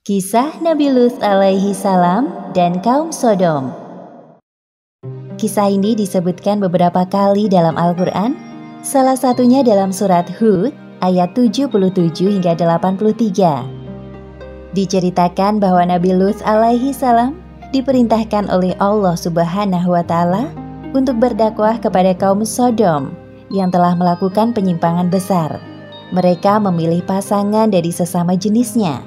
Kisah Nabi Lut alaihi salam dan kaum Sodom. Kisah ini disebutkan beberapa kali dalam Al-Quran, salah satunya dalam surat Hud ayat 77 hingga 83. Diceritakan bahwa Nabi Lut alaihi salam diperintahkan oleh Allah Subhanahu wa Ta'ala untuk berdakwah kepada kaum Sodom yang telah melakukan penyimpangan besar. Mereka memilih pasangan dari sesama jenisnya,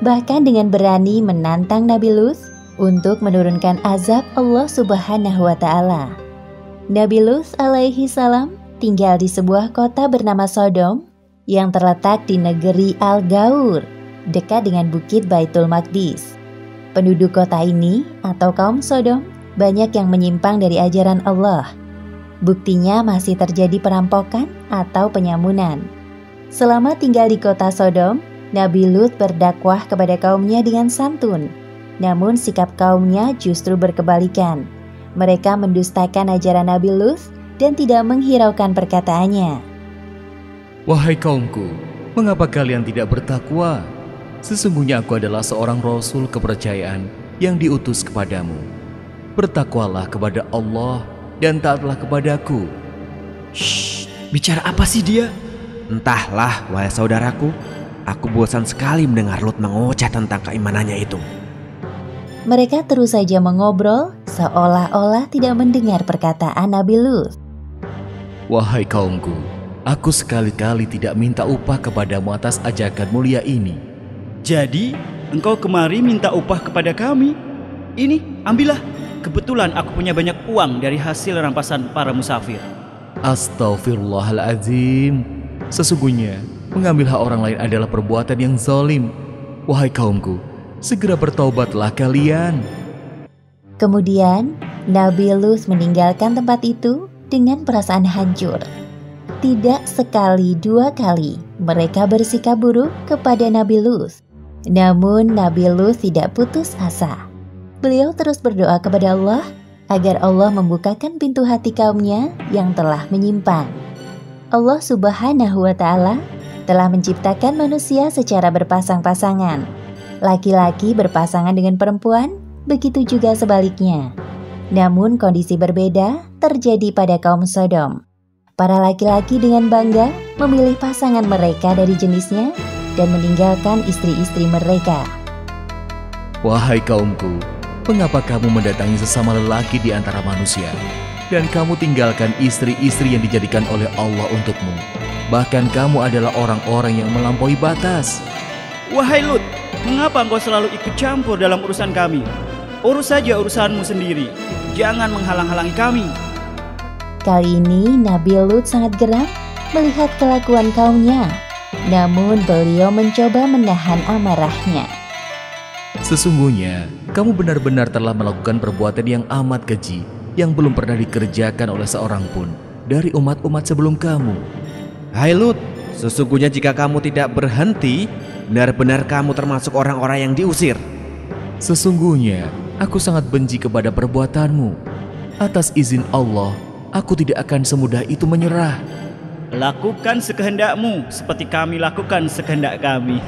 bahkan dengan berani menantang Nabi Lut untuk menurunkan azab Allah Subhanahu wa Ta'ala. Nabi Lut alaihi salam tinggal di sebuah kota bernama Sodom yang terletak di negeri Al-Gaur, dekat dengan bukit Baitul Maqdis. Penduduk kota ini atau kaum Sodom banyak yang menyimpang dari ajaran Allah. Buktinya masih terjadi perampokan atau penyamunan. Selama tinggal di kota Sodom, Nabi Lut berdakwah kepada kaumnya dengan santun. Namun sikap kaumnya justru berkebalikan. Mereka mendustakan ajaran Nabi Lut dan tidak menghiraukan perkataannya. Wahai kaumku, mengapa kalian tidak bertakwa? Sesungguhnya aku adalah seorang rasul kepercayaan yang diutus kepadamu. Bertakwalah kepada Allah dan taatlah kepadaku. Shh, bicara apa sih dia? Entahlah, wahai saudaraku. Aku bosan sekali mendengar Lut mengoceh tentang keimanannya itu. Mereka terus saja mengobrol seolah-olah tidak mendengar perkataan Nabi Lut. Wahai kaumku, aku sekali-kali tidak minta upah kepadamu atas ajakan mulia ini. Jadi, engkau kemari minta upah kepada kami? Ini, ambillah. Kebetulan aku punya banyak uang dari hasil rampasan para musafir. Astaghfirullahaladzim. Sesungguhnya mengambil hak orang lain adalah perbuatan yang zalim. Wahai kaumku, segera bertaubatlah kalian. Kemudian, Nabi Lut meninggalkan tempat itu dengan perasaan hancur. Tidak sekali dua kali mereka bersikap buruk kepada Nabi Lut. Namun Nabi Lut tidak putus asa. Beliau terus berdoa kepada Allah agar Allah membukakan pintu hati kaumnya yang telah menyimpang. Allah Subhanahu wa Ta'ala telah menciptakan manusia secara berpasang-pasangan. Laki-laki berpasangan dengan perempuan, begitu juga sebaliknya. Namun kondisi berbeda terjadi pada kaum Sodom. Para laki-laki dengan bangga memilih pasangan mereka dari jenisnya dan meninggalkan istri-istri mereka. Wahai kaumku, mengapa kamu mendatangi sesama lelaki di antara manusia, dan kamu tinggalkan istri-istri yang dijadikan oleh Allah untukmu? Bahkan kamu adalah orang-orang yang melampaui batas. Wahai Lut, mengapa engkau selalu ikut campur dalam urusan kami? Urus saja urusanmu sendiri. Jangan menghalang-halangi kami. Kali ini Nabi Lut sangat geram melihat kelakuan kaumnya. Namun beliau mencoba menahan amarahnya. Sesungguhnya kamu benar-benar telah melakukan perbuatan yang amat keji, yang belum pernah dikerjakan oleh seorang pun dari umat-umat sebelum kamu. Hai Lut, sesungguhnya jika kamu tidak berhenti, benar-benar kamu termasuk orang-orang yang diusir. Sesungguhnya aku sangat benci kepada perbuatanmu. Atas izin Allah, aku tidak akan semudah itu menyerah. Lakukan sekehendakmu seperti kami lakukan sekehendak kami.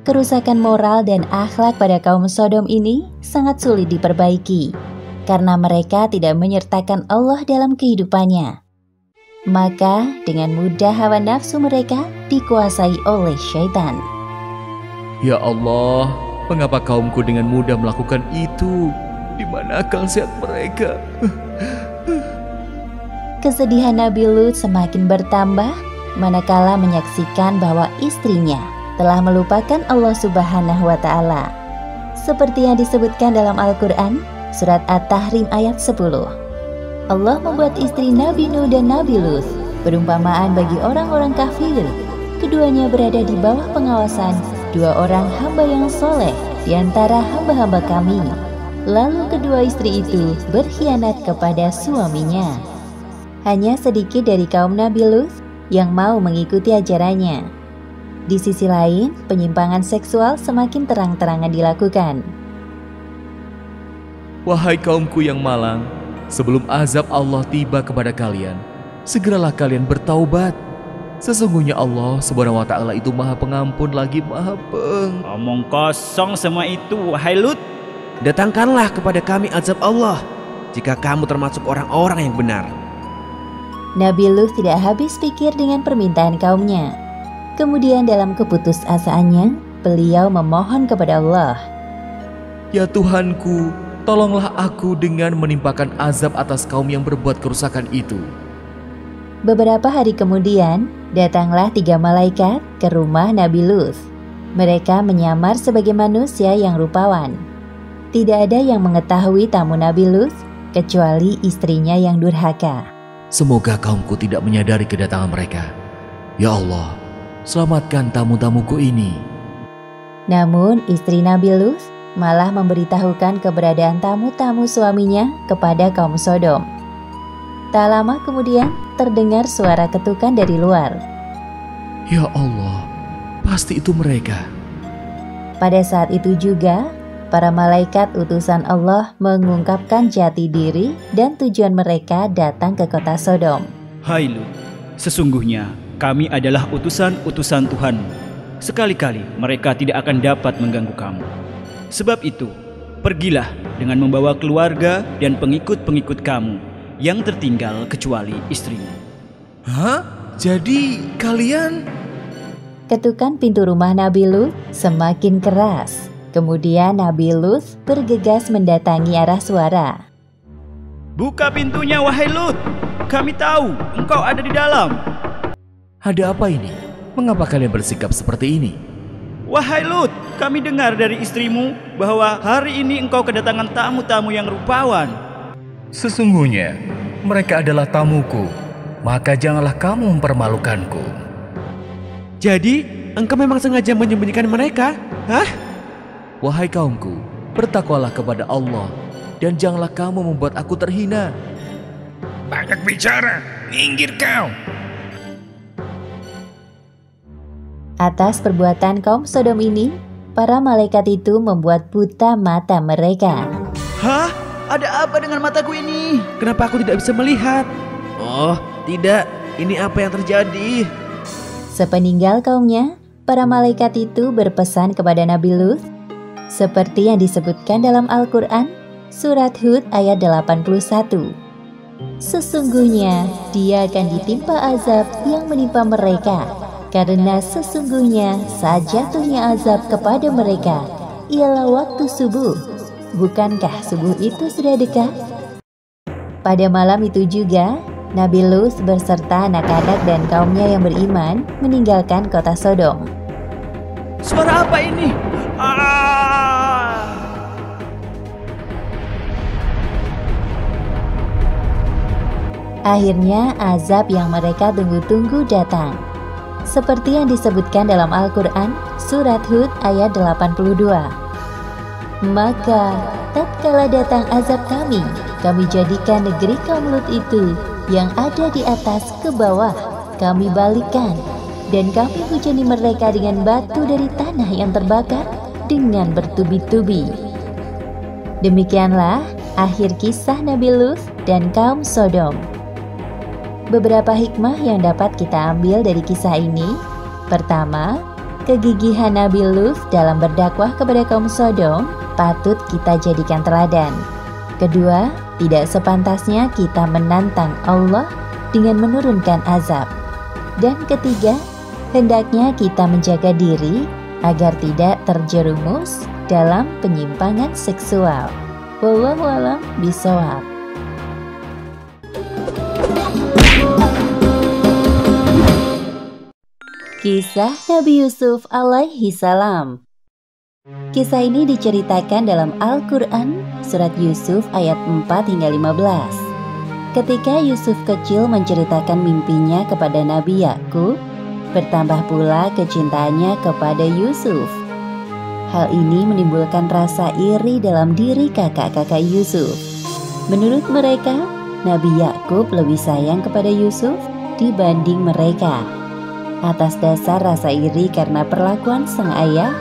Kerusakan moral dan akhlak pada kaum Sodom ini sangat sulit diperbaiki karena mereka tidak menyertakan Allah dalam kehidupannya. Maka dengan mudah hawa nafsu mereka dikuasai oleh syaitan. Ya Allah, mengapa kaumku dengan mudah melakukan itu? Di mana akal sehat mereka? Kesedihan Nabi Lut semakin bertambah manakala menyaksikan bahwa istrinya telah melupakan Allah Subhanahu wa Ta'ala. Seperti yang disebutkan dalam Al-Quran, surat At-Tahrim ayat 10. Allah membuat istri Nabi Nuh dan Nabi Lut perumpamaan bagi orang-orang kafir. Keduanya berada di bawah pengawasan dua orang hamba yang soleh di antara hamba-hamba kami. Lalu kedua istri itu berkhianat kepada suaminya. Hanya sedikit dari kaum Nabi Lut yang mau mengikuti ajarannya. Di sisi lain, penyimpangan seksual semakin terang-terangan dilakukan. Wahai kaumku yang malang, sebelum azab Allah tiba kepada kalian, segeralah kalian bertaubat. Sesungguhnya Allah Subhanahu wa Ta'ala itu Maha Pengampun lagi Maha Omong kosong semua itu, wahai Lut. Datangkanlah kepada kami azab Allah jika kamu termasuk orang-orang yang benar. Nabi Lut tidak habis pikir dengan permintaan kaumnya. Kemudian dalam keputusasaannya, beliau memohon kepada Allah. Ya Tuhanku, tolonglah aku dengan menimpakan azab atas kaum yang berbuat kerusakan itu. Beberapa hari kemudian, datanglah 3 malaikat ke rumah Nabi Lut. Mereka menyamar sebagai manusia yang rupawan. Tidak ada yang mengetahui tamu Nabi Lut kecuali istrinya yang durhaka. Semoga kaumku tidak menyadari kedatangan mereka. Ya Allah, selamatkan tamu-tamuku ini. Namun istri Nabi Lut malah memberitahukan keberadaan tamu-tamu suaminya kepada kaum Sodom. Tak lama kemudian terdengar suara ketukan dari luar. Ya Allah, pasti itu mereka. Pada saat itu juga, para malaikat utusan Allah mengungkapkan jati diri dan tujuan mereka datang ke kota Sodom. Hai Lut, sesungguhnya kami adalah utusan-utusan Tuhan. Sekali-kali mereka tidak akan dapat mengganggu kamu. Sebab itu, pergilah dengan membawa keluarga dan pengikut-pengikut kamu yang tertinggal kecuali istrimu. Hah? Jadi kalian... Ketukan pintu rumah Nabi Lut semakin keras. Kemudian Nabi Lut bergegas mendatangi arah suara. Buka pintunya, wahai Lut. Kami tahu engkau ada di dalam. Ada apa ini? Mengapa kalian bersikap seperti ini? Wahai Lut, kami dengar dari istrimu bahwa hari ini engkau kedatangan tamu-tamu yang rupawan. Sesungguhnya mereka adalah tamuku, maka janganlah kamu mempermalukanku. Jadi, engkau memang sengaja menyembunyikan mereka? Hah? Wahai kaumku, bertakwalah kepada Allah dan janganlah kamu membuat aku terhina. Banyak bicara, minggir kau. Atas perbuatan kaum Sodom ini, para malaikat itu membuat buta mata mereka. Hah? Ada apa dengan mataku ini? Kenapa aku tidak bisa melihat? Oh, tidak. Ini apa yang terjadi? Sepeninggal kaumnya, para malaikat itu berpesan kepada Nabi Lut, seperti yang disebutkan dalam Al-Quran, surat Hud ayat 81. Sesungguhnya dia akan ditimpa azab yang menimpa mereka, karena sesungguhnya saat jatuhnya azab kepada mereka ialah waktu subuh. Bukankah subuh itu sudah dekat? Pada malam itu juga, Nabi Lut berserta anak-anak dan kaumnya yang beriman meninggalkan kota Sodom. Suara apa ini? Akhirnya azab yang mereka tunggu-tunggu datang. Seperti yang disebutkan dalam Al-Quran, surat Hud ayat 82. Maka tatkala datang azab kami jadikan negeri kaum Lut itu yang ada di atas ke bawah, kami balikan, dan kami hujani mereka dengan batu dari tanah yang terbakar dengan bertubi-tubi. Demikianlah akhir kisah Nabi Lut dan kaum Sodom. Beberapa hikmah yang dapat kita ambil dari kisah ini. Pertama, kegigihan Nabi Lut dalam berdakwah kepada kaum Sodom patut kita jadikan teladan. Kedua, tidak sepantasnya kita menantang Allah dengan menurunkan azab. Dan ketiga, hendaknya kita menjaga diri agar tidak terjerumus dalam penyimpangan seksual. Wallahu a'lam bishawab. Kisah Nabi Yusuf alaihi salam. Kisah ini diceritakan dalam Al-Quran, surat Yusuf ayat 4 hingga 15. Ketika Yusuf kecil menceritakan mimpinya kepada Nabi Yakub, bertambah pula kecintaannya kepada Yusuf. Hal ini menimbulkan rasa iri dalam diri kakak-kakak Yusuf. Menurut mereka, Nabi Yakub lebih sayang kepada Yusuf dibanding mereka. Atas dasar rasa iri karena perlakuan sang ayah,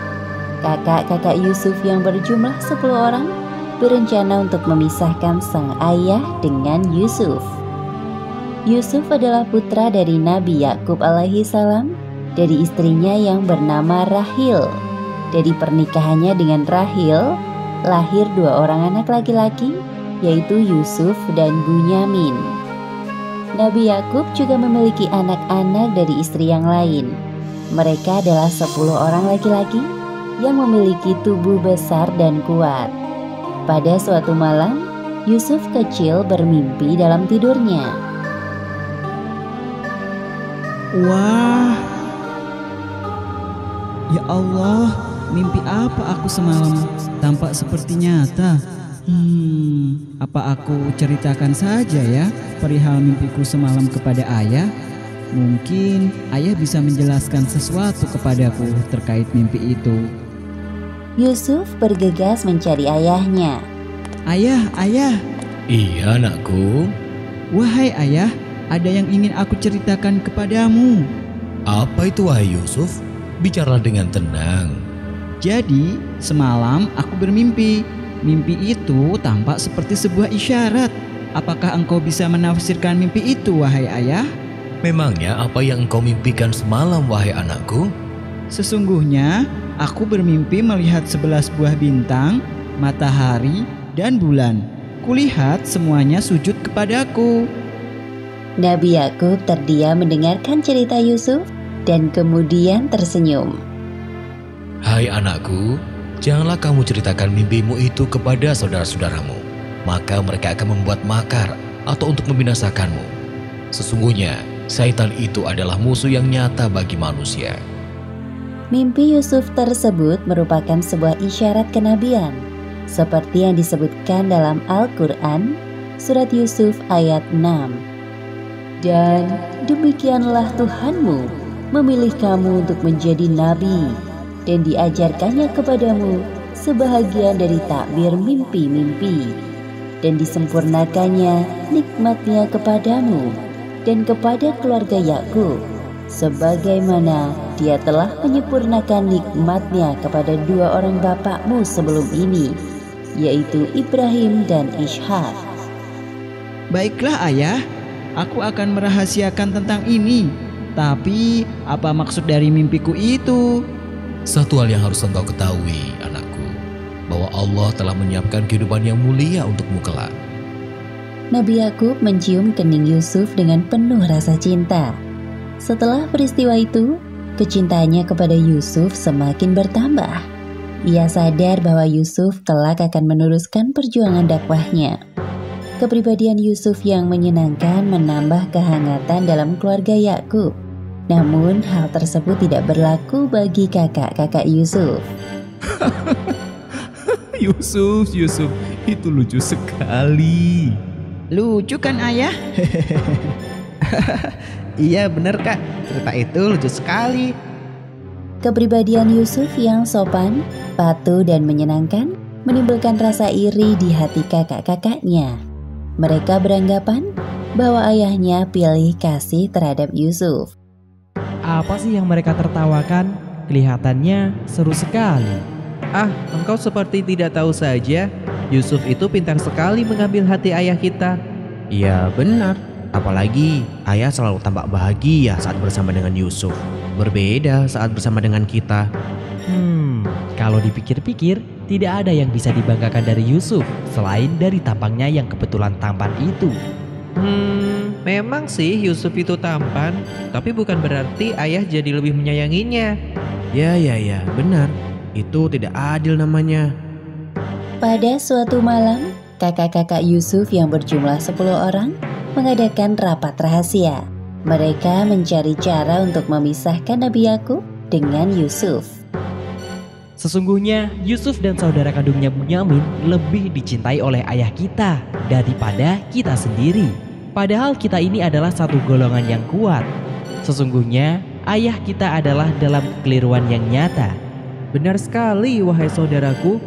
kakak-kakak Yusuf yang berjumlah 10 orang berencana untuk memisahkan sang ayah dengan Yusuf. Yusuf adalah putra dari Nabi Yakub alaihi salam dari istrinya yang bernama Rahil. Dari pernikahannya dengan Rahil, lahir 2 orang anak laki-laki, yaitu Yusuf dan Bunyamin. Nabi Yakub juga memiliki anak-anak dari istri yang lain. Mereka adalah 10 orang laki-laki yang memiliki tubuh besar dan kuat. Pada suatu malam, Yusuf kecil bermimpi dalam tidurnya. Wah, ya Allah, mimpi apa aku semalam? Tampak seperti nyata. Apa aku ceritakan saja ya perihal mimpiku semalam kepada ayah? Mungkin ayah bisa menjelaskan sesuatu kepadaku terkait mimpi itu. Yusuf bergegas mencari ayahnya. Ayah. Iya, anakku. Wahai ayah, ada yang ingin aku ceritakan kepadamu. Apa itu, wahai Yusuf? Bicaralah dengan tenang. Jadi, semalam aku bermimpi. Mimpi itu tampak seperti sebuah isyarat. Apakah engkau bisa menafsirkan mimpi itu, wahai ayah? Memangnya apa yang engkau mimpikan semalam, wahai anakku? Sesungguhnya, aku bermimpi melihat 11 buah bintang, matahari, dan bulan. Kulihat semuanya sujud kepadaku. Nabi Yakub terdiam mendengarkan cerita Yusuf dan kemudian tersenyum. Hai anakku, janganlah kamu ceritakan mimpimu itu kepada saudara-saudaramu. Maka mereka akan membuat makar atau untuk membinasakanmu. Sesungguhnya, Syaitan itu adalah musuh yang nyata bagi manusia. Mimpi Yusuf tersebut merupakan sebuah isyarat kenabian, seperti yang disebutkan dalam Al-Quran, surat Yusuf ayat 6. Dan demikianlah Tuhanmu memilih kamu untuk menjadi nabi, dan diajarkannya kepadamu sebahagian dari takbir mimpi-mimpi, dan disempurnakannya nikmatnya kepadamu dan kepada keluarga Yakub, sebagaimana dia telah menyempurnakan nikmatnya kepada 2 orang bapakmu sebelum ini, yaitu Ibrahim dan Ishak. Baiklah ayah, aku akan merahasiakan tentang ini. Tapi apa maksud dari mimpiku itu? Satu hal yang harus engkau ketahui, anakku, bahwa Allah telah menyiapkan kehidupan yang mulia untukmu kelak. Nabi Yakub mencium kening Yusuf dengan penuh rasa cinta. Setelah peristiwa itu, kecintaannya kepada Yusuf semakin bertambah. Ia sadar bahwa Yusuf kelak akan meneruskan perjuangan dakwahnya. Kepribadian Yusuf yang menyenangkan menambah kehangatan dalam keluarga Yakub. Namun hal tersebut tidak berlaku bagi kakak-kakak Yusuf. Yusuf, itu lucu sekali. Lucu kan ayah? Iya bener kak, cerita itu lucu sekali. Kepribadian Yusuf yang sopan, patuh dan menyenangkan menimbulkan rasa iri di hati kakak-kakaknya. Mereka beranggapan bahwa ayahnya pilih kasih terhadap Yusuf. Apa sih yang mereka tertawakan? Kelihatannya seru sekali. Ah, engkau seperti tidak tahu saja. Yusuf itu pintar sekali mengambil hati ayah kita. Iya benar, apalagi ayah selalu tampak bahagia saat bersama dengan Yusuf. Berbeda saat bersama dengan kita. Kalau dipikir-pikir, tidak ada yang bisa dibanggakan dari Yusuf selain dari tampangnya yang kebetulan tampan itu. Memang sih Yusuf itu tampan, tapi bukan berarti ayah jadi lebih menyayanginya. Ya, benar. Itu tidak adil namanya. Pada suatu malam, kakak-kakak Yusuf yang berjumlah 10 orang mengadakan rapat rahasia. Mereka mencari cara untuk memisahkan Nabi Yakub dengan Yusuf. Sesungguhnya Yusuf dan saudara kandungnya Bunyamin lebih dicintai oleh ayah kita daripada kita sendiri. Padahal kita ini adalah satu golongan yang kuat. Sesungguhnya ayah kita adalah dalam kekeliruan yang nyata. Benar sekali wahai saudaraku.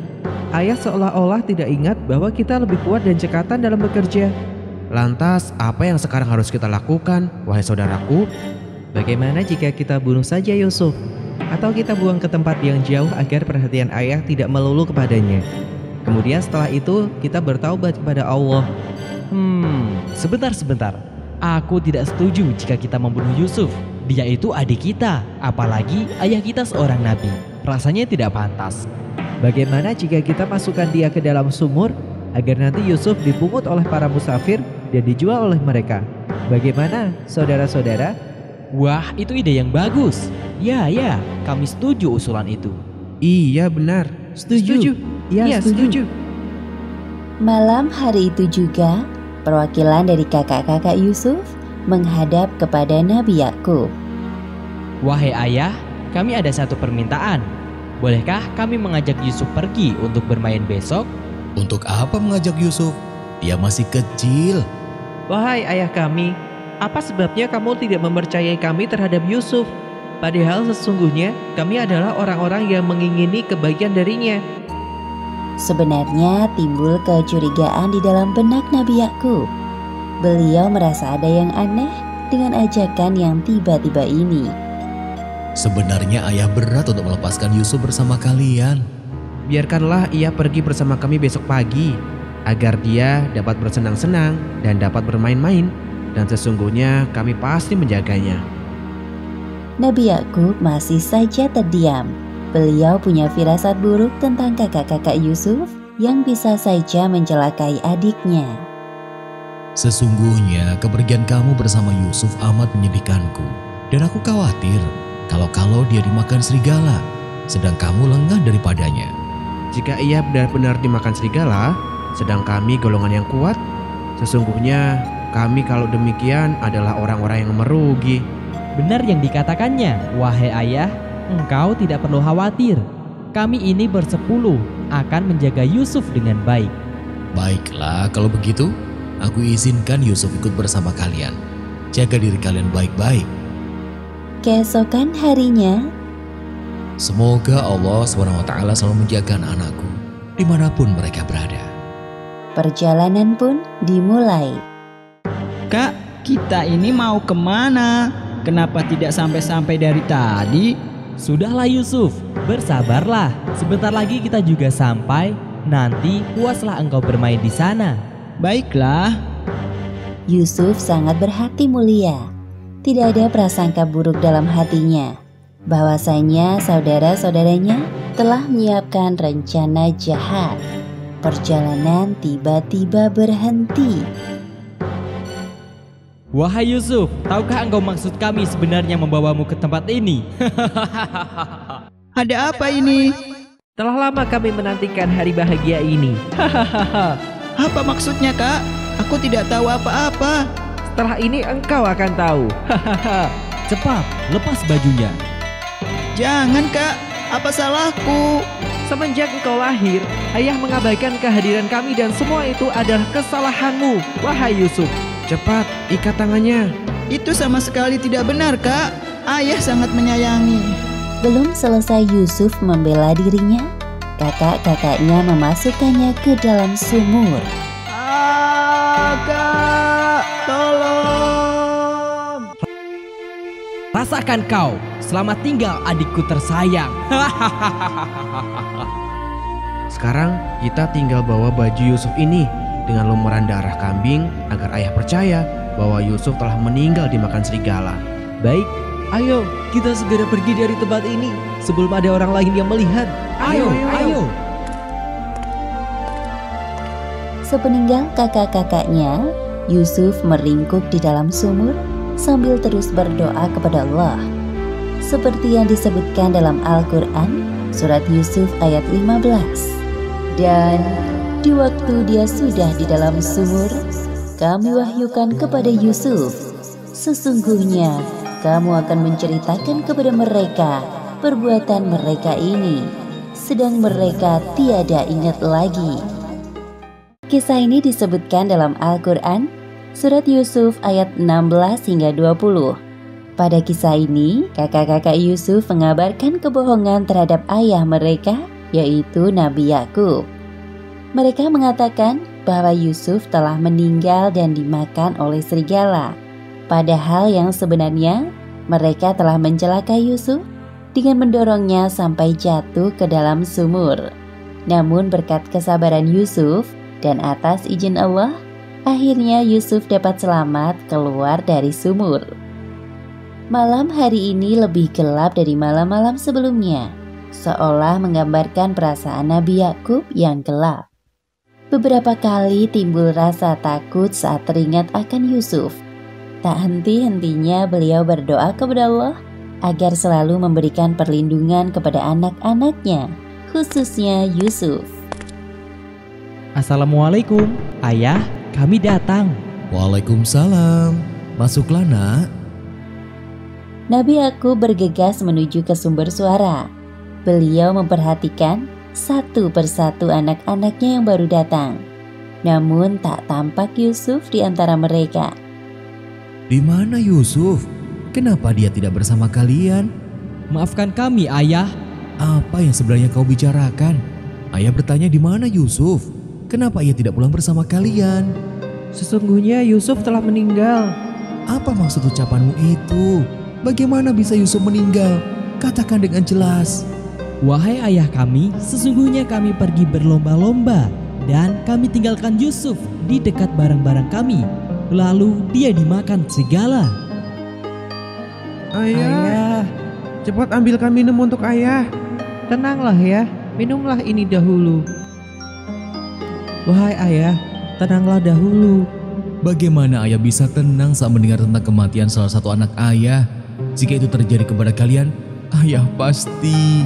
Ayah seolah-olah tidak ingat bahwa kita lebih kuat dan cekatan dalam bekerja. Lantas apa yang sekarang harus kita lakukan, wahai saudaraku? Bagaimana jika kita bunuh saja Yusuf? Atau kita buang ke tempat yang jauh agar perhatian ayah tidak melulu kepadanya. Kemudian setelah itu kita bertaubat kepada Allah. Sebentar. Aku tidak setuju jika kita membunuh Yusuf. Dia itu adik kita, apalagi ayah kita seorang nabi. Rasanya tidak pantas. Bagaimana jika kita masukkan dia ke dalam sumur agar nanti Yusuf dipungut oleh para musafir dan dijual oleh mereka? Bagaimana, saudara-saudara? Wah, itu ide yang bagus. Ya, kami setuju usulan itu. Iya benar. Setuju. Iya, setuju. Malam hari itu juga, perwakilan dari kakak-kakak Yusuf menghadap kepada Nabi Yakub. Wahai ayah, kami ada satu permintaan. Bolehkah kami mengajak Yusuf pergi untuk bermain besok? Untuk apa mengajak Yusuf? Dia masih kecil. Wahai ayah kami, apa sebabnya kamu tidak mempercayai kami terhadap Yusuf? Padahal sesungguhnya kami adalah orang-orang yang mengingini kebaikan darinya. Sebenarnya timbul kecurigaan di dalam benak Nabi Yakub. Beliau merasa ada yang aneh dengan ajakan yang tiba-tiba ini. Sebenarnya ayah berat untuk melepaskan Yusuf bersama kalian. Biarkanlah ia pergi bersama kami besok pagi, agar dia dapat bersenang-senang dan dapat bermain-main, dan sesungguhnya kami pasti menjaganya. Nabi Yakub masih saja terdiam. Beliau punya firasat buruk tentang kakak-kakak Yusuf yang bisa saja mencelakai adiknya. Sesungguhnya kepergian kamu bersama Yusuf amat menyedihkanku. Dan aku khawatir kalau dia dimakan serigala, sedang kamu lengah daripadanya. Jika ia benar-benar dimakan serigala, sedang kami golongan yang kuat, sesungguhnya kami kalau demikian adalah orang-orang yang merugi. Benar yang dikatakannya, wahai ayah, engkau tidak perlu khawatir. Kami ini bersepuluh akan menjaga Yusuf dengan baik. Baiklah, kalau begitu, aku izinkan Yusuf ikut bersama kalian. Jaga diri kalian baik-baik. Keesokan harinya, Semoga Allah SWT selalu menjaga anak-anakku dimanapun mereka berada. perjalanan pun dimulai. Kak, kita ini mau kemana? Kenapa tidak sampai-sampai dari tadi? Sudahlah Yusuf, bersabarlah. Sebentar lagi kita juga sampai. Nanti puaslah engkau bermain di sana. Baiklah. Yusuf sangat berhati mulia. Tidak ada prasangka buruk dalam hatinya. Bahwasanya saudara-saudaranya telah menyiapkan rencana jahat. Perjalanan tiba-tiba berhenti. Wahai Yusuf, tahukah engkau maksud kami sebenarnya membawamu ke tempat ini? Ada apa ini? Telah lama kami menantikan hari bahagia ini. Apa maksudnya, Kak? Aku tidak tahu apa-apa. Setelah ini engkau akan tahu. Cepat, lepas bajunya. Jangan, Kak. Apa salahku? Semenjak engkau lahir, ayah mengabaikan kehadiran kami dan semua itu adalah kesalahanmu, wahai Yusuf. Cepat, ikat tangannya. Itu sama sekali tidak benar, Kak. Ayah sangat menyayangi. Belum selesai Yusuf membela dirinya, kakak-kakaknya memasukkannya ke dalam sumur. Kak, tolong. Rasakan kau, selamat tinggal adikku tersayang. Sekarang kita tinggal bawa baju Yusuf ini dengan lumuran darah kambing agar ayah percaya bahwa Yusuf telah meninggal dimakan serigala. Baik, ayo kita segera pergi dari tempat ini sebelum ada orang lain yang melihat. Ayo. Sepeninggal kakak-kakaknya, Yusuf meringkuk di dalam sumur sambil terus berdoa kepada Allah. Seperti yang disebutkan dalam Al-Quran, surat Yusuf ayat 15. Dan di waktu dia sudah di dalam sumur, kami wahyukan kepada Yusuf, sesungguhnya kamu akan menceritakan kepada mereka perbuatan mereka ini, sedang mereka tiada ingat lagi. Kisah ini disebutkan dalam Al-Quran, surat Yusuf ayat 16 hingga 20. Pada kisah ini, kakak-kakak Yusuf mengabarkan kebohongan terhadap ayah mereka, yaitu Nabi Yakub. Mereka mengatakan bahwa Yusuf telah meninggal dan dimakan oleh serigala. Padahal yang sebenarnya, mereka telah mencelakai Yusuf dengan mendorongnya sampai jatuh ke dalam sumur. Namun berkat kesabaran Yusuf dan atas izin Allah, Akhirnya Yusuf dapat selamat keluar dari sumur. Malam hari ini lebih gelap dari malam-malam sebelumnya, seolah menggambarkan perasaan Nabi Yakub yang gelap. Beberapa kali timbul rasa takut saat teringat akan Yusuf. Tak henti-hentinya beliau berdoa kepada Allah agar selalu memberikan perlindungan kepada anak-anaknya, khususnya Yusuf. Assalamualaikum, Ayah, kami datang. Waalaikumsalam. Masuklah, Nak. Nabi Yakub bergegas menuju ke sumber suara. Beliau memperhatikan satu persatu anak-anaknya yang baru datang. Namun tak tampak Yusuf di antara mereka. Di mana Yusuf? Kenapa dia tidak bersama kalian? Maafkan kami, Ayah. Apa yang sebenarnya kau bicarakan? Ayah bertanya di mana Yusuf? Kenapa ia tidak pulang bersama kalian? Sesungguhnya Yusuf telah meninggal. Apa maksud ucapanmu itu? Bagaimana bisa Yusuf meninggal? Katakan dengan jelas. Wahai ayah kami, sesungguhnya kami pergi berlomba-lomba dan kami tinggalkan Yusuf di dekat barang-barang kami. Lalu dia dimakan segala. Ayah, cepat ambilkan minum untuk ayah. Tenanglah ya, minumlah ini dahulu. Wahai ayah, tenanglah dahulu. Bagaimana ayah bisa tenang saat mendengar tentang kematian salah satu anak ayah? Jika itu terjadi kepada kalian, ayah pasti...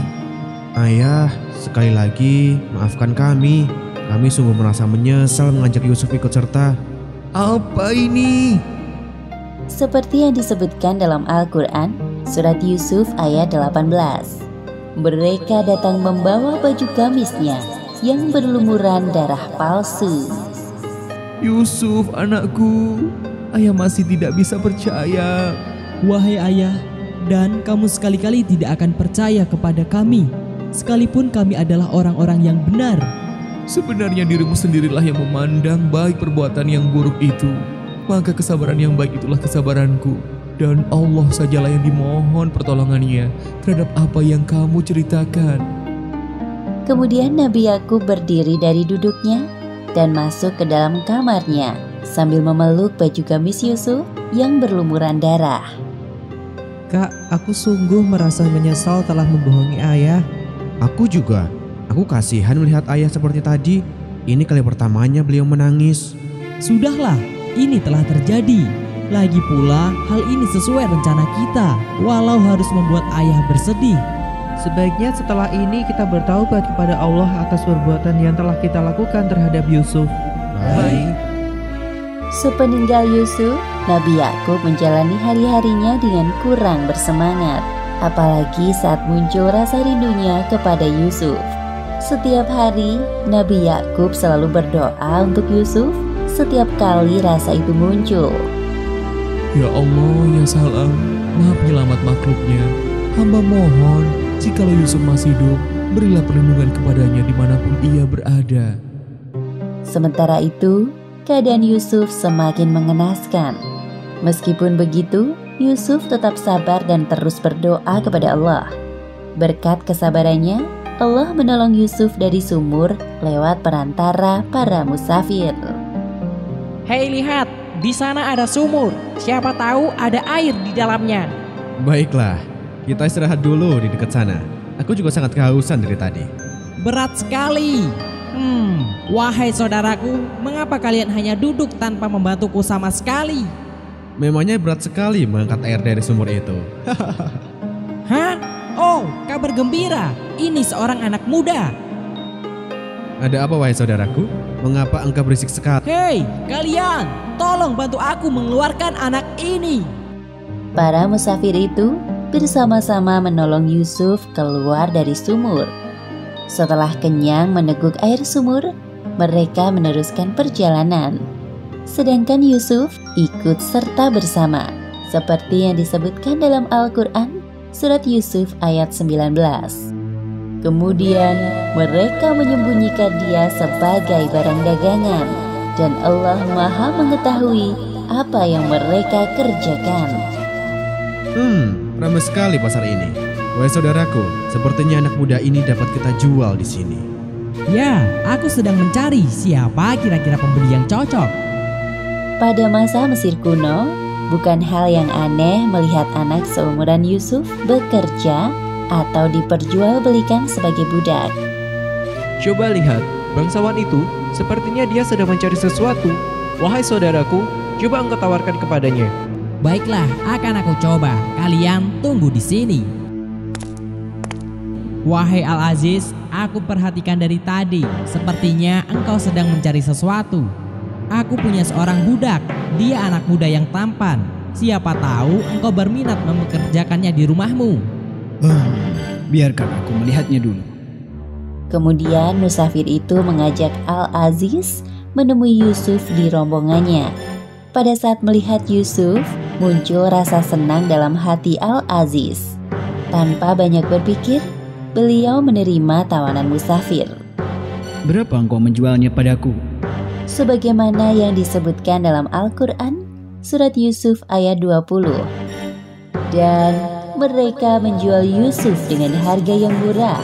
Ayah, sekali lagi maafkan kami. Kami sungguh merasa menyesal mengajak Yusuf ikut serta. Apa ini? Seperti yang disebutkan dalam Al-Quran, surat Yusuf ayat 18. Mereka datang membawa baju gamisnya yang berlumuran darah palsu. Yusuf, anakku, ayah masih tidak bisa percaya. Wahai ayah, dan kamu sekali-kali tidak akan percaya kepada kami, sekalipun kami adalah orang-orang yang benar. Sebenarnya dirimu sendirilah yang memandang baik perbuatan yang buruk itu. Maka kesabaran yang baik itulah kesabaranku. Dan Allah sajalah yang dimohon pertolongannya terhadap apa yang kamu ceritakan. Kemudian Nabi Yakub berdiri dari duduknya dan masuk ke dalam kamarnya sambil memeluk baju gamis Yusuf yang berlumuran darah. Kak, aku sungguh merasa menyesal telah membohongi ayah. Aku juga. Aku kasihan melihat ayah seperti tadi. Ini kali pertamanya beliau menangis. Sudahlah, ini telah terjadi. Lagi pula, hal ini sesuai rencana kita, walau harus membuat ayah bersedih. Sebaiknya setelah ini kita bertaubat kepada Allah atas perbuatan yang telah kita lakukan terhadap Yusuf. Baik. Sepeninggal Yusuf, Nabi Yakub menjalani hari-harinya dengan kurang bersemangat, apalagi saat muncul rasa rindunya kepada Yusuf. Setiap hari, Nabi Yakub selalu berdoa untuk Yusuf setiap kali rasa itu muncul. Ya Allah, ya Salam, Maha Penyelamat makhluknya, hamba mohon, jikalau Yusuf masih hidup, berilah perlindungan kepadanya dimanapun ia berada. Sementara itu, keadaan Yusuf semakin mengenaskan. Meskipun begitu, Yusuf tetap sabar dan terus berdoa kepada Allah. Berkat kesabarannya, Allah menolong Yusuf dari sumur lewat perantara para musafir. Hei, lihat, di sana ada sumur. Siapa tahu ada air di dalamnya. Baiklah, kita istirahat dulu di dekat sana. Aku juga sangat kehausan dari tadi. Berat sekali. Wahai saudaraku, mengapa kalian hanya duduk tanpa membantuku sama sekali? Memangnya berat sekali mengangkat air dari sumur itu. Hah? Oh, kabar gembira. Ini seorang anak muda. Ada apa wahai saudaraku? Mengapa engkau berisik sekali? Hei, kalian, tolong bantu aku mengeluarkan anak ini. Para musafir itu bersama-sama menolong Yusuf keluar dari sumur. Setelah kenyang meneguk air sumur, mereka meneruskan perjalanan. Sedangkan Yusuf ikut serta bersama, seperti yang disebutkan dalam Al-Quran, surat Yusuf ayat 19. Kemudian mereka menyembunyikan dia sebagai barang dagangan, dan Allah Maha mengetahui apa yang mereka kerjakan. Ramai sekali pasar ini. Wahai saudaraku, sepertinya anak muda ini dapat kita jual di sini. Ya, aku sedang mencari siapa kira-kira pembeli yang cocok. Pada masa Mesir kuno, bukan hal yang aneh melihat anak seumuran Yusuf bekerja atau diperjualbelikan sebagai budak. Coba lihat, bangsawan itu sepertinya dia sedang mencari sesuatu. Wahai saudaraku, coba engkau tawarkan kepadanya. Baiklah, akan aku coba. Kalian tunggu di sini. Wahai Al-Aziz, aku perhatikan dari tadi. Sepertinya engkau sedang mencari sesuatu. Aku punya seorang budak. Dia anak muda yang tampan. Siapa tahu engkau berminat mempekerjakannya di rumahmu. Biarkan aku melihatnya dulu. Kemudian musafir itu mengajak Al-Aziz menemui Yusuf di rombongannya. Pada saat melihat Yusuf, muncul rasa senang dalam hati Al-Aziz. Tanpa banyak berpikir, beliau menerima tawanan musafir. Berapa engkau menjualnya padaku? Sebagaimana yang disebutkan dalam Al-Quran, surat Yusuf ayat 20. Dan mereka menjual Yusuf dengan harga yang murah,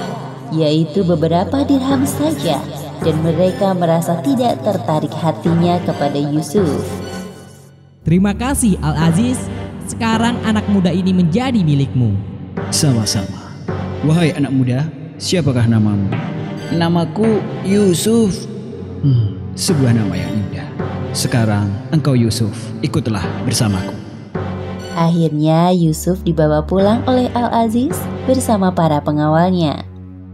yaitu beberapa dirham saja, dan mereka merasa tidak tertarik hatinya kepada Yusuf. Terima kasih Al-Aziz. Sekarang anak muda ini menjadi milikmu. Sama-sama. Wahai anak muda, siapakah namamu? Namaku Yusuf. Sebuah nama yang indah. Sekarang engkau Yusuf, ikutlah bersamaku. Akhirnya Yusuf dibawa pulang oleh Al-Aziz bersama para pengawalnya.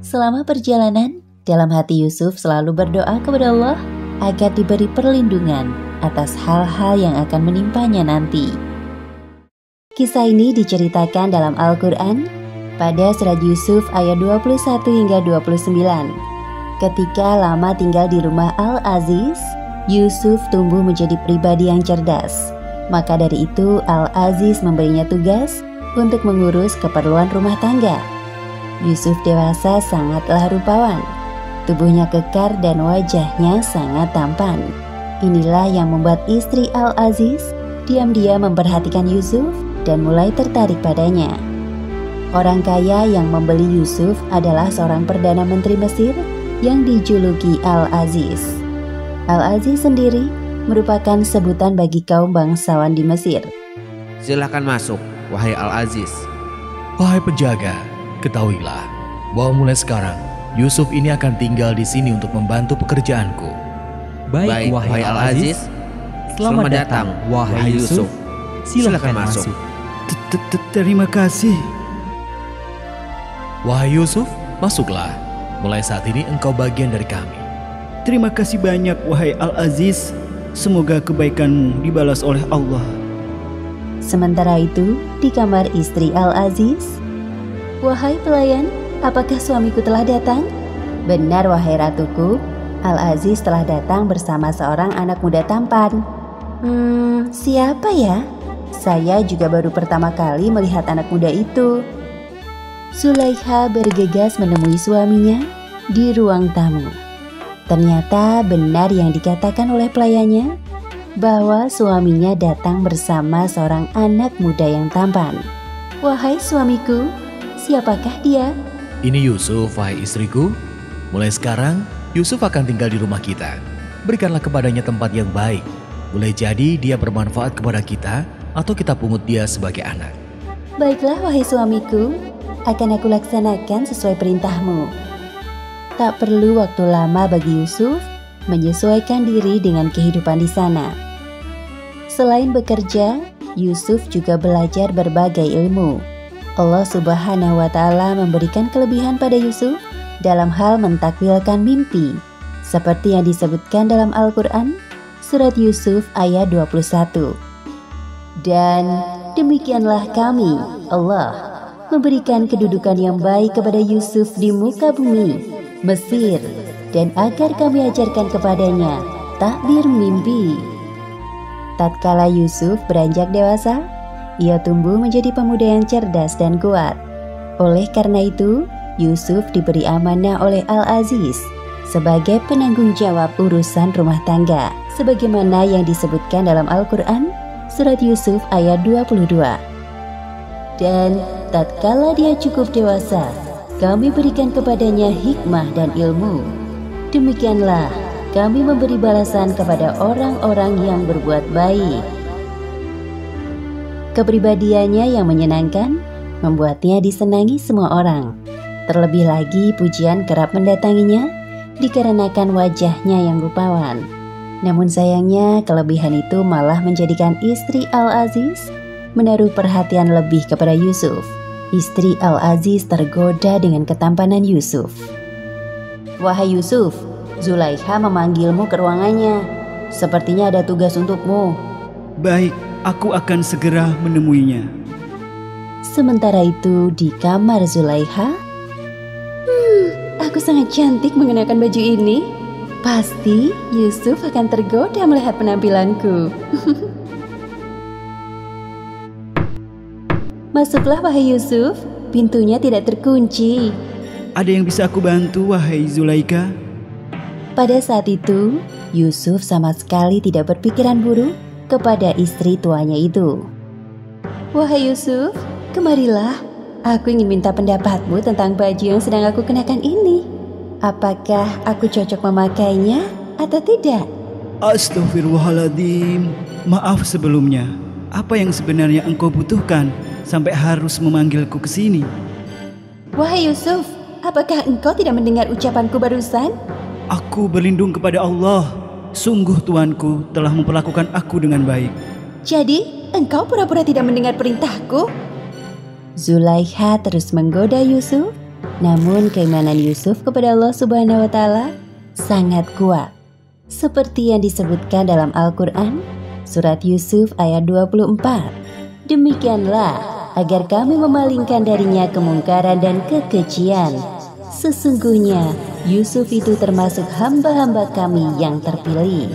Selama perjalanan, dalam hati Yusuf selalu berdoa kepada Allah agar diberi perlindungan atas hal-hal yang akan menimpanya nanti. Kisah ini diceritakan dalam Al-Quran pada surat Yusuf ayat 21 hingga 29. Ketika lama tinggal di rumah Al-Aziz, Yusuf tumbuh menjadi pribadi yang cerdas. Maka dari itu Al-Aziz memberinya tugas untuk mengurus keperluan rumah tangga. Yusuf dewasa sangatlah rupawan. Tubuhnya kekar dan wajahnya sangat tampan. Inilah yang membuat istri Al-Aziz diam-diam memperhatikan Yusuf dan mulai tertarik padanya. Orang kaya yang membeli Yusuf adalah seorang Perdana Menteri Mesir yang dijuluki Al-Aziz. Al-Aziz sendiri merupakan sebutan bagi kaum bangsawan di Mesir. Silahkan masuk, wahai Al-Aziz. Wahai penjaga, ketahuilah bahwa mulai sekarang Yusuf ini akan tinggal di sini untuk membantu pekerjaanku. Baik, wahai Al-Aziz. Selamat datang, wahai Yusuf. Silakan masuk. Terima kasih. Wahai Yusuf, masuklah. Mulai saat ini engkau bagian dari kami. Terima kasih banyak wahai Al-Aziz. Semoga kebaikanmu dibalas oleh Allah. Sementara itu, di kamar istri Al-Aziz, "Wahai pelayan, apakah suamiku telah datang?" "Benar wahai ratuku, Al-Aziz telah datang bersama seorang anak muda tampan." Siapa ya? Saya juga baru pertama kali melihat anak muda itu." Zulaikha bergegas menemui suaminya di ruang tamu. Ternyata benar yang dikatakan oleh pelayannya, bahwa suaminya datang bersama seorang anak muda yang tampan. "Wahai suamiku, siapakah dia?" Ini Yusuf, wahai istriku. Mulai sekarang, Yusuf akan tinggal di rumah kita. Berikanlah kepadanya tempat yang baik. Boleh jadi dia bermanfaat kepada kita, atau kita pungut dia sebagai anak. "Baiklah wahai suamiku, akan aku laksanakan sesuai perintahmu." Tak perlu waktu lama bagi Yusuf menyesuaikan diri dengan kehidupan di sana. Selain bekerja, Yusuf juga belajar berbagai ilmu. Allah Subhanahu wa Ta'ala memberikan kelebihan pada Yusuf dalam hal mentakwilkan mimpi, seperti yang disebutkan dalam Al-Quran, surat Yusuf ayat 21. "Dan demikianlah kami, Allah, memberikan kedudukan yang baik kepada Yusuf di muka bumi Mesir, dan agar kami ajarkan kepadanya takbir mimpi." Tatkala Yusuf beranjak dewasa, ia tumbuh menjadi pemuda yang cerdas dan kuat. Oleh karena itu, Yusuf diberi amanah oleh Al-Aziz sebagai penanggung jawab urusan rumah tangga, sebagaimana yang disebutkan dalam Al-Quran, surat Yusuf ayat 22. "Dan tatkala dia cukup dewasa, kami berikan kepadanya hikmah dan ilmu. Demikianlah kami memberi balasan kepada orang-orang yang berbuat baik. Kepribadiannya yang menyenangkan membuatnya disenangi semua orang. Terlebih lagi pujian kerap mendatanginya dikarenakan wajahnya yang rupawan. Namun sayangnya kelebihan itu malah menjadikan istri Al-Aziz menaruh perhatian lebih kepada Yusuf. Istri Al-Aziz tergoda dengan ketampanan Yusuf. "Wahai Yusuf, Zulaikha memanggilmu ke ruangannya. Sepertinya ada tugas untukmu." Baik, aku akan segera menemuinya. Sementara itu di kamar Zulaikha, aku sangat cantik mengenakan baju ini. Pasti Yusuf akan tergoda melihat penampilanku. Masuklah wahai Yusuf, pintunya tidak terkunci. Ada yang bisa aku bantu, wahai Zulaikha? Pada saat itu, Yusuf sama sekali tidak berpikiran buruk kepada istri tuanya itu. "Wahai Yusuf, kemarilah. Aku ingin minta pendapatmu tentang baju yang sedang aku kenakan ini. Apakah aku cocok memakainya atau tidak?" Astaghfirullahaladzim. Maaf sebelumnya. Apa yang sebenarnya engkau butuhkan sampai harus memanggilku ke sini? "Wahai Yusuf, apakah engkau tidak mendengar ucapanku barusan?" Aku berlindung kepada Allah. Sungguh Tuanku telah memperlakukan aku dengan baik. "Jadi, engkau pura-pura tidak mendengar perintahku?" Zulaikha terus menggoda Yusuf, namun keimanan Yusuf kepada Allah Subhanahu wa Ta'ala sangat kuat. Seperti yang disebutkan dalam Al-Quran, surat Yusuf ayat 24. "Demikianlah agar kami memalingkan darinya kemungkaran dan kekejian. Sesungguhnya Yusuf itu termasuk hamba-hamba kami yang terpilih."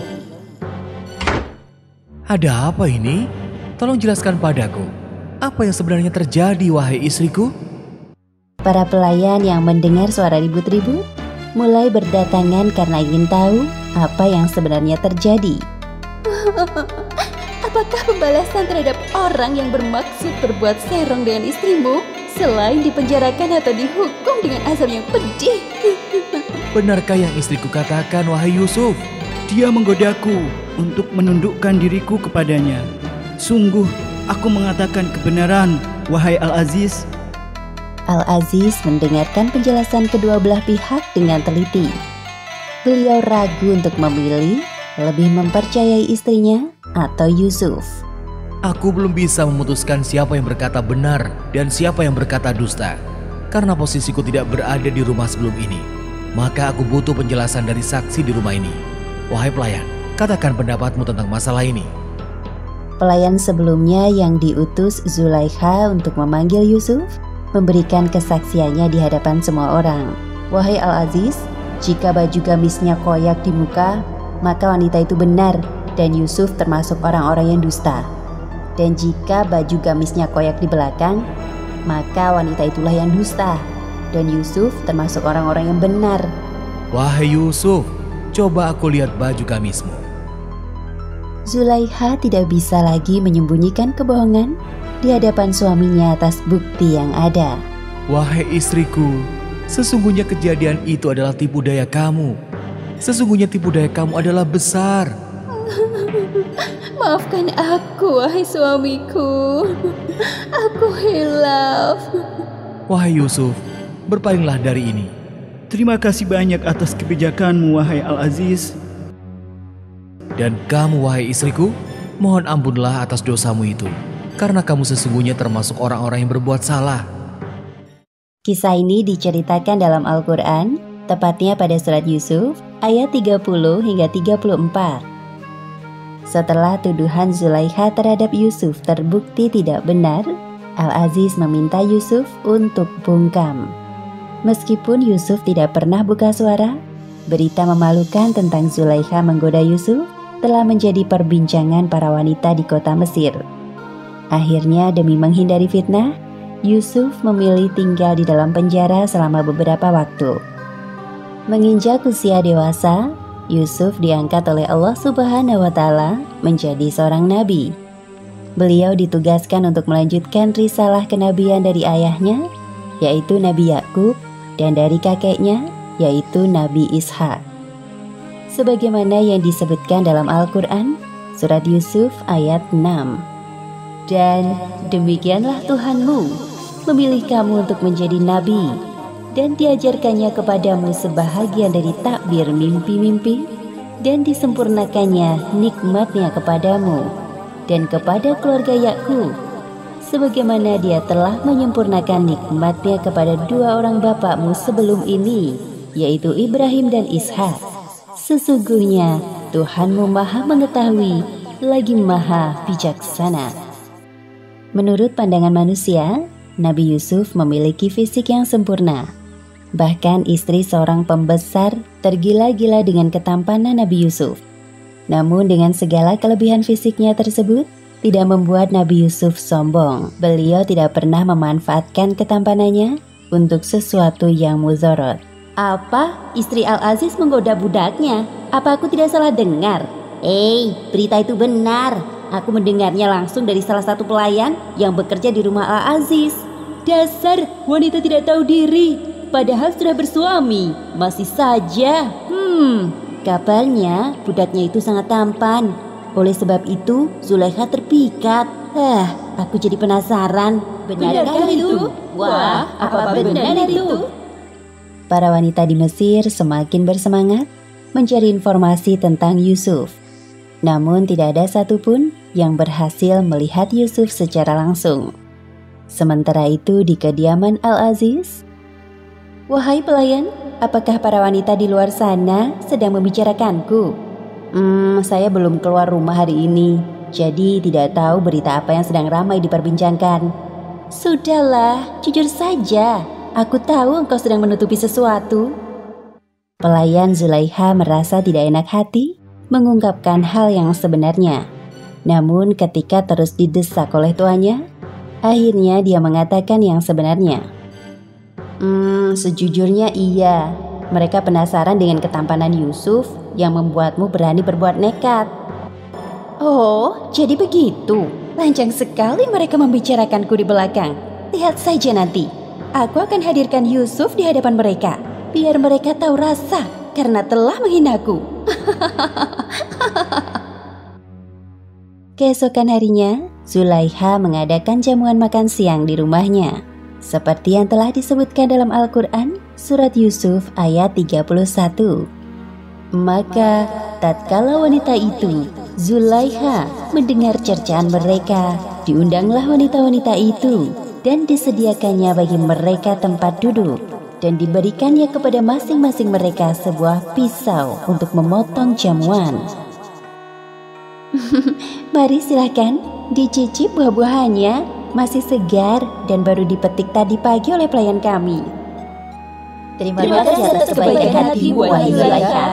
Ada apa ini? Tolong jelaskan padaku. Apa yang sebenarnya terjadi, wahai istriku? Para pelayan yang mendengar suara ribut-ribut mulai berdatangan karena ingin tahu apa yang sebenarnya terjadi. "Apakah pembalasan terhadap orang yang bermaksud berbuat serong dengan istrimu selain dipenjarakan atau dihukum dengan azab yang pedih?" Benarkah yang istriku katakan, wahai Yusuf? Dia menggodaku untuk menundukkan diriku kepadanya. Sungguh, aku mengatakan kebenaran, wahai Al-Aziz. Al-Aziz mendengarkan penjelasan kedua belah pihak dengan teliti. Beliau ragu untuk memilih lebih mempercayai istrinya atau Yusuf. Aku belum bisa memutuskan siapa yang berkata benar dan siapa yang berkata dusta. Karena posisiku tidak berada di rumah sebelum ini, maka aku butuh penjelasan dari saksi di rumah ini. Wahai pelayan, katakan pendapatmu tentang masalah ini. Pelayan sebelumnya yang diutus Zulaikha untuk memanggil Yusuf memberikan kesaksiannya di hadapan semua orang. "Wahai Al-Aziz, jika baju gamisnya koyak di muka, maka wanita itu benar dan Yusuf termasuk orang-orang yang dusta. Dan jika baju gamisnya koyak di belakang, maka wanita itulah yang dusta dan Yusuf termasuk orang-orang yang benar." Wahai Yusuf, coba aku lihat baju gamismu. Zulaikha tidak bisa lagi menyembunyikan kebohongan di hadapan suaminya atas bukti yang ada. Wahai istriku, sesungguhnya kejadian itu adalah tipu daya kamu. Sesungguhnya tipu daya kamu adalah besar. "Maafkan aku, wahai suamiku. Aku hilaf." Wahai Yusuf, berpalinglah dari ini. Terima kasih banyak atas kebijakanmu, wahai Al-Aziz. Dan kamu, wahai istriku, mohon ampunlah atas dosamu itu, karena kamu sesungguhnya termasuk orang-orang yang berbuat salah. Kisah ini diceritakan dalam Al-Quran, tepatnya pada surat Yusuf ayat 30 hingga 34. Setelah tuduhan Zulaikha terhadap Yusuf terbukti tidak benar, Al-Aziz meminta Yusuf untuk bungkam. Meskipun Yusuf tidak pernah buka suara, berita memalukan tentang Zulaikha menggoda Yusuf telah menjadi perbincangan para wanita di kota Mesir. Akhirnya demi menghindari fitnah, Yusuf memilih tinggal di dalam penjara selama beberapa waktu. Menginjak usia dewasa, Yusuf diangkat oleh Allah Subhanahu wa Ta'ala menjadi seorang nabi. Beliau ditugaskan untuk melanjutkan risalah kenabian dari ayahnya, yaitu Nabi Yakub, dan dari kakeknya, yaitu Nabi Ishak. sebagaimana yang disebutkan dalam Al-Quran, surat Yusuf ayat 6. Dan demikianlah Tuhanmu memilih kamu untuk menjadi nabi, dan diajarkannya kepadamu sebahagian dari takbir mimpi-mimpi, dan disempurnakannya nikmatnya kepadamu dan kepada keluarga Yakub, sebagaimana dia telah menyempurnakan nikmatnya kepada dua orang bapakmu sebelum ini, yaitu Ibrahim dan Ishak. Sesungguhnya Tuhanmu maha mengetahui lagi maha bijaksana. Menurut pandangan manusia, Nabi Yusuf memiliki fisik yang sempurna. Bahkan istri seorang pembesar tergila-gila dengan ketampanan Nabi Yusuf. Namun dengan segala kelebihan fisiknya tersebut, tidak membuat Nabi Yusuf sombong. Beliau tidak pernah memanfaatkan ketampanannya untuk sesuatu yang mudorot. Apa? Istri Al-Aziz menggoda budaknya? Apa aku tidak salah dengar? Berita itu benar. Aku mendengarnya langsung dari salah satu pelayan yang bekerja di rumah Al-Aziz. Dasar wanita tidak tahu diri. Padahal sudah bersuami, masih saja. Kabarnya budaknya itu sangat tampan. Oleh sebab itu Zulaikha terpikat. Aku jadi penasaran. Benarkah itu? Wah, apa benar itu? Para wanita di Mesir semakin bersemangat mencari informasi tentang Yusuf. Namun tidak ada satupun yang berhasil melihat Yusuf secara langsung. Sementara itu di kediaman Al-Aziz, wahai pelayan, apakah para wanita di luar sana sedang membicarakanku? Saya belum keluar rumah hari ini, jadi tidak tahu berita apa yang sedang ramai diperbincangkan. Sudahlah, jujur saja, aku tahu engkau sedang menutupi sesuatu. Pelayan Zulaikha merasa tidak enak hati mengungkapkan hal yang sebenarnya. Namun ketika terus didesak oleh tuannya, akhirnya dia mengatakan yang sebenarnya. Sejujurnya iya, mereka penasaran dengan ketampanan Yusuf yang membuatmu berani berbuat nekat. Oh, jadi begitu. Lancang sekali mereka membicarakanku di belakang. Lihat saja nanti, aku akan hadirkan Yusuf di hadapan mereka, biar mereka tahu rasa karena telah menghinaku. Keesokan harinya, Zulaikha mengadakan jamuan makan siang di rumahnya. Seperti yang telah disebutkan dalam Al-Quran, surat Yusuf ayat 31. Maka tatkala wanita itu, Zulaikha, mendengar cercaan mereka, diundanglah wanita-wanita itu dan disediakannya bagi mereka tempat duduk dan diberikannya kepada masing-masing mereka sebuah pisau untuk memotong jamuan. Mari silakan dicicip buah-buahannya. Masih segar dan baru dipetik tadi pagi oleh pelayan kami. Terima kasih atas kebaikan hatimu, wahai Zulaikha.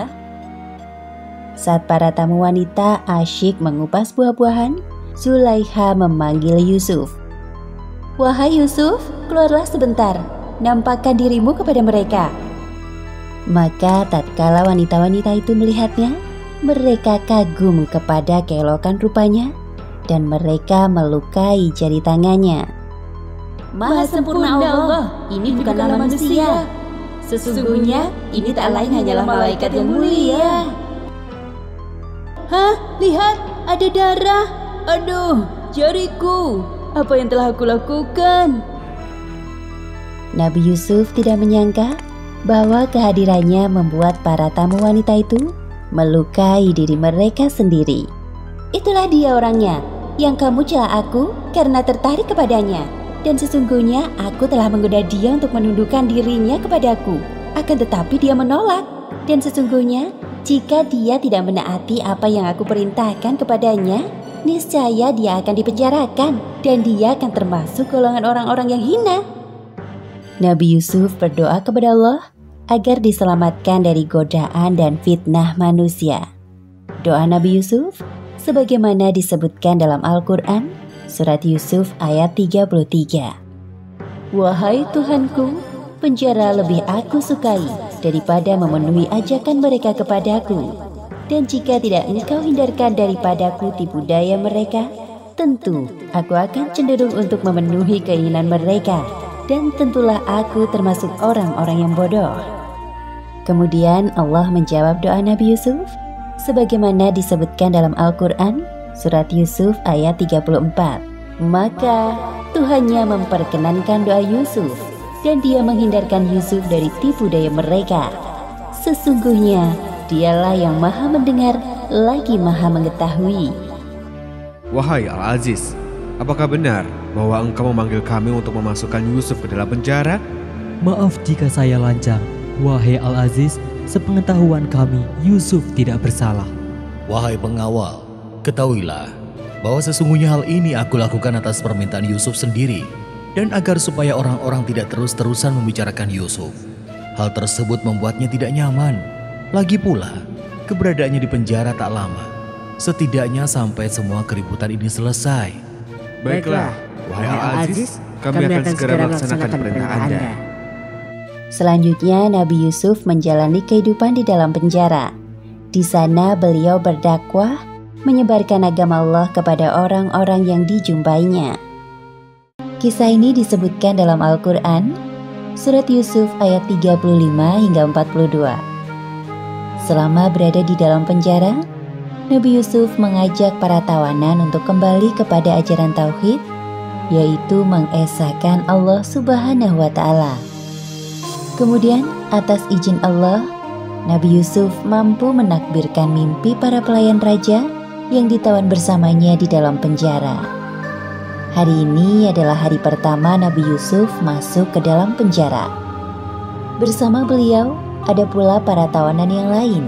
Saat para tamu wanita asyik mengupas buah-buahan, Zulaikha memanggil Yusuf. Wahai Yusuf, keluarlah sebentar, nampakkan dirimu kepada mereka. Maka tatkala wanita-wanita itu melihatnya, mereka kagum kepada keelokan rupanya, dan mereka melukai jari tangannya. Maha sempurna Allah, ini bukanlah manusia. Sesungguhnya ini tak lain hanyalah malaikat yang mulia. Lihat, ada darah. Aduh, jariku. Apa yang telah aku lakukan? Nabi Yusuf tidak menyangka bahwa kehadirannya membuat para tamu wanita itu melukai diri mereka sendiri. Itulah dia orangnya yang kamu cela aku karena tertarik kepadanya. Dan sesungguhnya aku telah menggoda dia untuk menundukkan dirinya kepadaku. Akan tetapi dia menolak. Dan sesungguhnya jika dia tidak menaati apa yang aku perintahkan kepadanya, niscaya dia akan dipenjarakan dan dia akan termasuk golongan orang-orang yang hina. Nabi Yusuf berdoa kepada Allah agar diselamatkan dari godaan dan fitnah manusia. Doa Nabi Yusuf sebagaimana disebutkan dalam Al-Quran, surat Yusuf ayat 33. Wahai Tuhanku, penjara lebih aku sukai daripada memenuhi ajakan mereka kepadaku. Dan jika tidak engkau hindarkan daripadaku tipu daya mereka, tentu aku akan cenderung untuk memenuhi keinginan mereka. Dan tentulah aku termasuk orang-orang yang bodoh. Kemudian Allah menjawab doa Nabi Yusuf sebagaimana disebutkan dalam Al-Quran surat Yusuf ayat 34. Maka Tuhannya memperkenankan doa Yusuf dan dia menghindarkan Yusuf dari tipu daya mereka. Sesungguhnya dialah yang maha mendengar lagi maha mengetahui. Wahai Al-Aziz, apakah benar bahwa engkau memanggil kami untuk memasukkan Yusuf ke dalam penjara? Maaf jika saya lancang. Wahai Al-Aziz, sepengetahuan kami Yusuf tidak bersalah. Wahai pengawal, ketahuilah bahwa sesungguhnya hal ini aku lakukan atas permintaan Yusuf sendiri dan agar supaya orang-orang tidak terus-terusan membicarakan Yusuf. Hal tersebut membuatnya tidak nyaman. Lagi pula, keberadaannya di penjara tak lama. Setidaknya sampai semua keributan ini selesai. Baiklah, wahai Al-Aziz, kami akan segera melaksanakan perintah Anda. Selanjutnya Nabi Yusuf menjalani kehidupan di dalam penjara. Di sana beliau berdakwah, menyebarkan agama Allah kepada orang-orang yang dijumpainya. Kisah ini disebutkan dalam Al-Quran, surat Yusuf ayat 35 hingga 42. Selama berada di dalam penjara, Nabi Yusuf mengajak para tawanan untuk kembali kepada ajaran tauhid, yaitu mengesahkan Allah Subhanahu wa Ta'ala. Kemudian, atas izin Allah, Nabi Yusuf mampu menakbirkan mimpi para pelayan raja yang ditawan bersamanya di dalam penjara. Hari ini adalah hari pertama Nabi Yusuf masuk ke dalam penjara. Bersama beliau, ada pula para tawanan yang lain.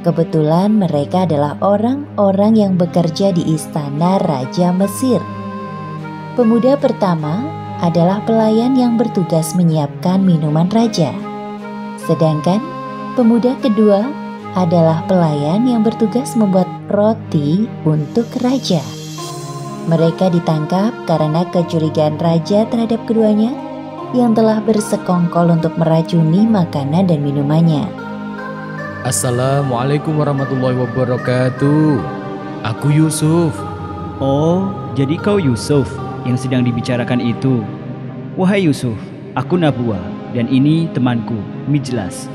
Kebetulan mereka adalah orang-orang yang bekerja di istana Raja Mesir. Pemuda pertama adalah pelayan yang bertugas menyiapkan minuman raja. Sedangkan pemuda kedua adalah pelayan yang bertugas membuat roti untuk raja. Mereka ditangkap karena kecurigaan raja terhadap keduanya yang telah bersekongkol untuk meracuni makanan dan minumannya. Assalamualaikum warahmatullahi wabarakatuh. Aku Yusuf. Oh, jadi kau Yusuf yang sedang dibicarakan itu. Wahai Yusuf, aku Nabwa dan ini temanku, Mijlas.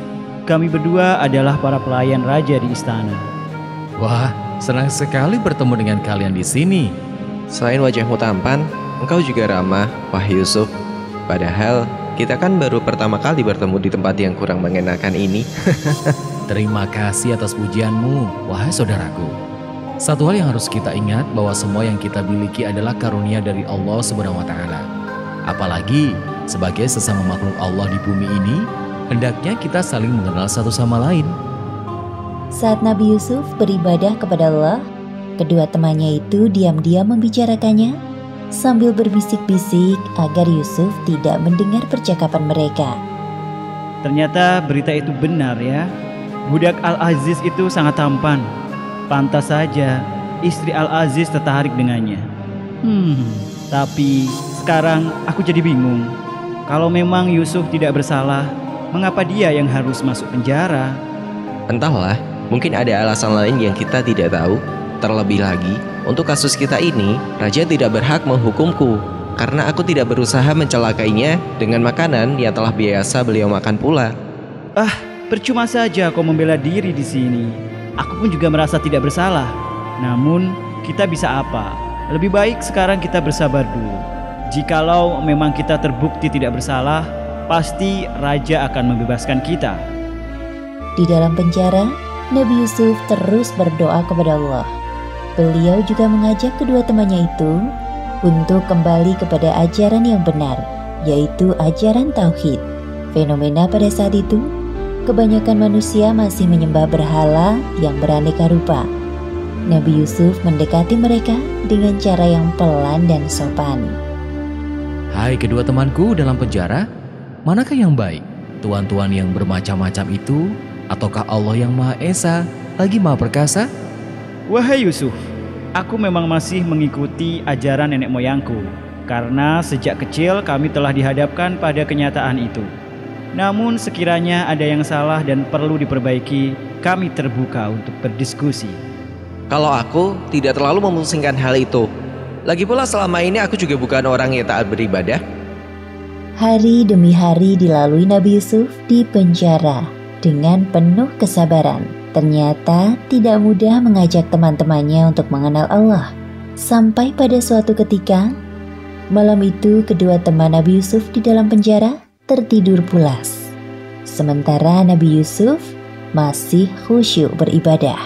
Kami berdua adalah para pelayan raja di istana. Wah, senang sekali bertemu dengan kalian di sini. Selain wajahmu tampan, engkau juga ramah, wahai Yusuf. Padahal kita kan baru pertama kali bertemu di tempat yang kurang mengenakan ini. Terima kasih atas pujianmu, wahai saudaraku. Satu hal yang harus kita ingat bahwa semua yang kita miliki adalah karunia dari Allah Subhanahu wa Ta'ala. Apalagi sebagai sesama makhluk Allah di bumi ini, hendaknya kita saling mengenal satu sama lain. Saat Nabi Yusuf beribadah kepada Allah, kedua temannya itu diam-diam membicarakannya sambil berbisik-bisik agar Yusuf tidak mendengar percakapan mereka. Ternyata berita itu benar ya. Budak Al-Aziz itu sangat tampan. Pantas saja istri Al-Aziz tertarik dengannya. Tapi sekarang aku jadi bingung. Kalau memang Yusuf tidak bersalah, mengapa dia yang harus masuk penjara? Entahlah, mungkin ada alasan lain yang kita tidak tahu. Terlebih lagi, untuk kasus kita ini, Raja tidak berhak menghukumku karena aku tidak berusaha mencelakainya dengan makanan yang telah biasa beliau makan pula. Percuma saja kau membela diri di sini. Aku pun juga merasa tidak bersalah. Namun, kita bisa apa? Lebih baik sekarang kita bersabar dulu. Jikalau memang kita terbukti tidak bersalah, pasti Raja akan membebaskan kita. Di dalam penjara, Nabi Yusuf terus berdoa kepada Allah. Beliau juga mengajak kedua temannya itu untuk kembali kepada ajaran yang benar, yaitu ajaran tauhid. Fenomena pada saat itu, kebanyakan manusia masih menyembah berhala yang beraneka rupa. Nabi Yusuf mendekati mereka dengan cara yang pelan dan sopan. Hai kedua temanku dalam penjara, manakah yang baik? Tuan-tuan yang bermacam-macam itu, ataukah Allah yang Maha Esa lagi Maha Perkasa? Wahai Yusuf, aku memang masih mengikuti ajaran nenek moyangku, karena sejak kecil kami telah dihadapkan pada kenyataan itu. Namun sekiranya ada yang salah dan perlu diperbaiki, kami terbuka untuk berdiskusi. Kalau aku tidak terlalu memusingkan hal itu. Lagi pula selama ini aku juga bukan orang yang taat beribadah. Hari demi hari dilalui Nabi Yusuf di penjara dengan penuh kesabaran. Ternyata tidak mudah mengajak teman-temannya untuk mengenal Allah. Sampai pada suatu ketika, malam itu kedua teman Nabi Yusuf di dalam penjara tertidur pulas. Sementara Nabi Yusuf masih khusyuk beribadah.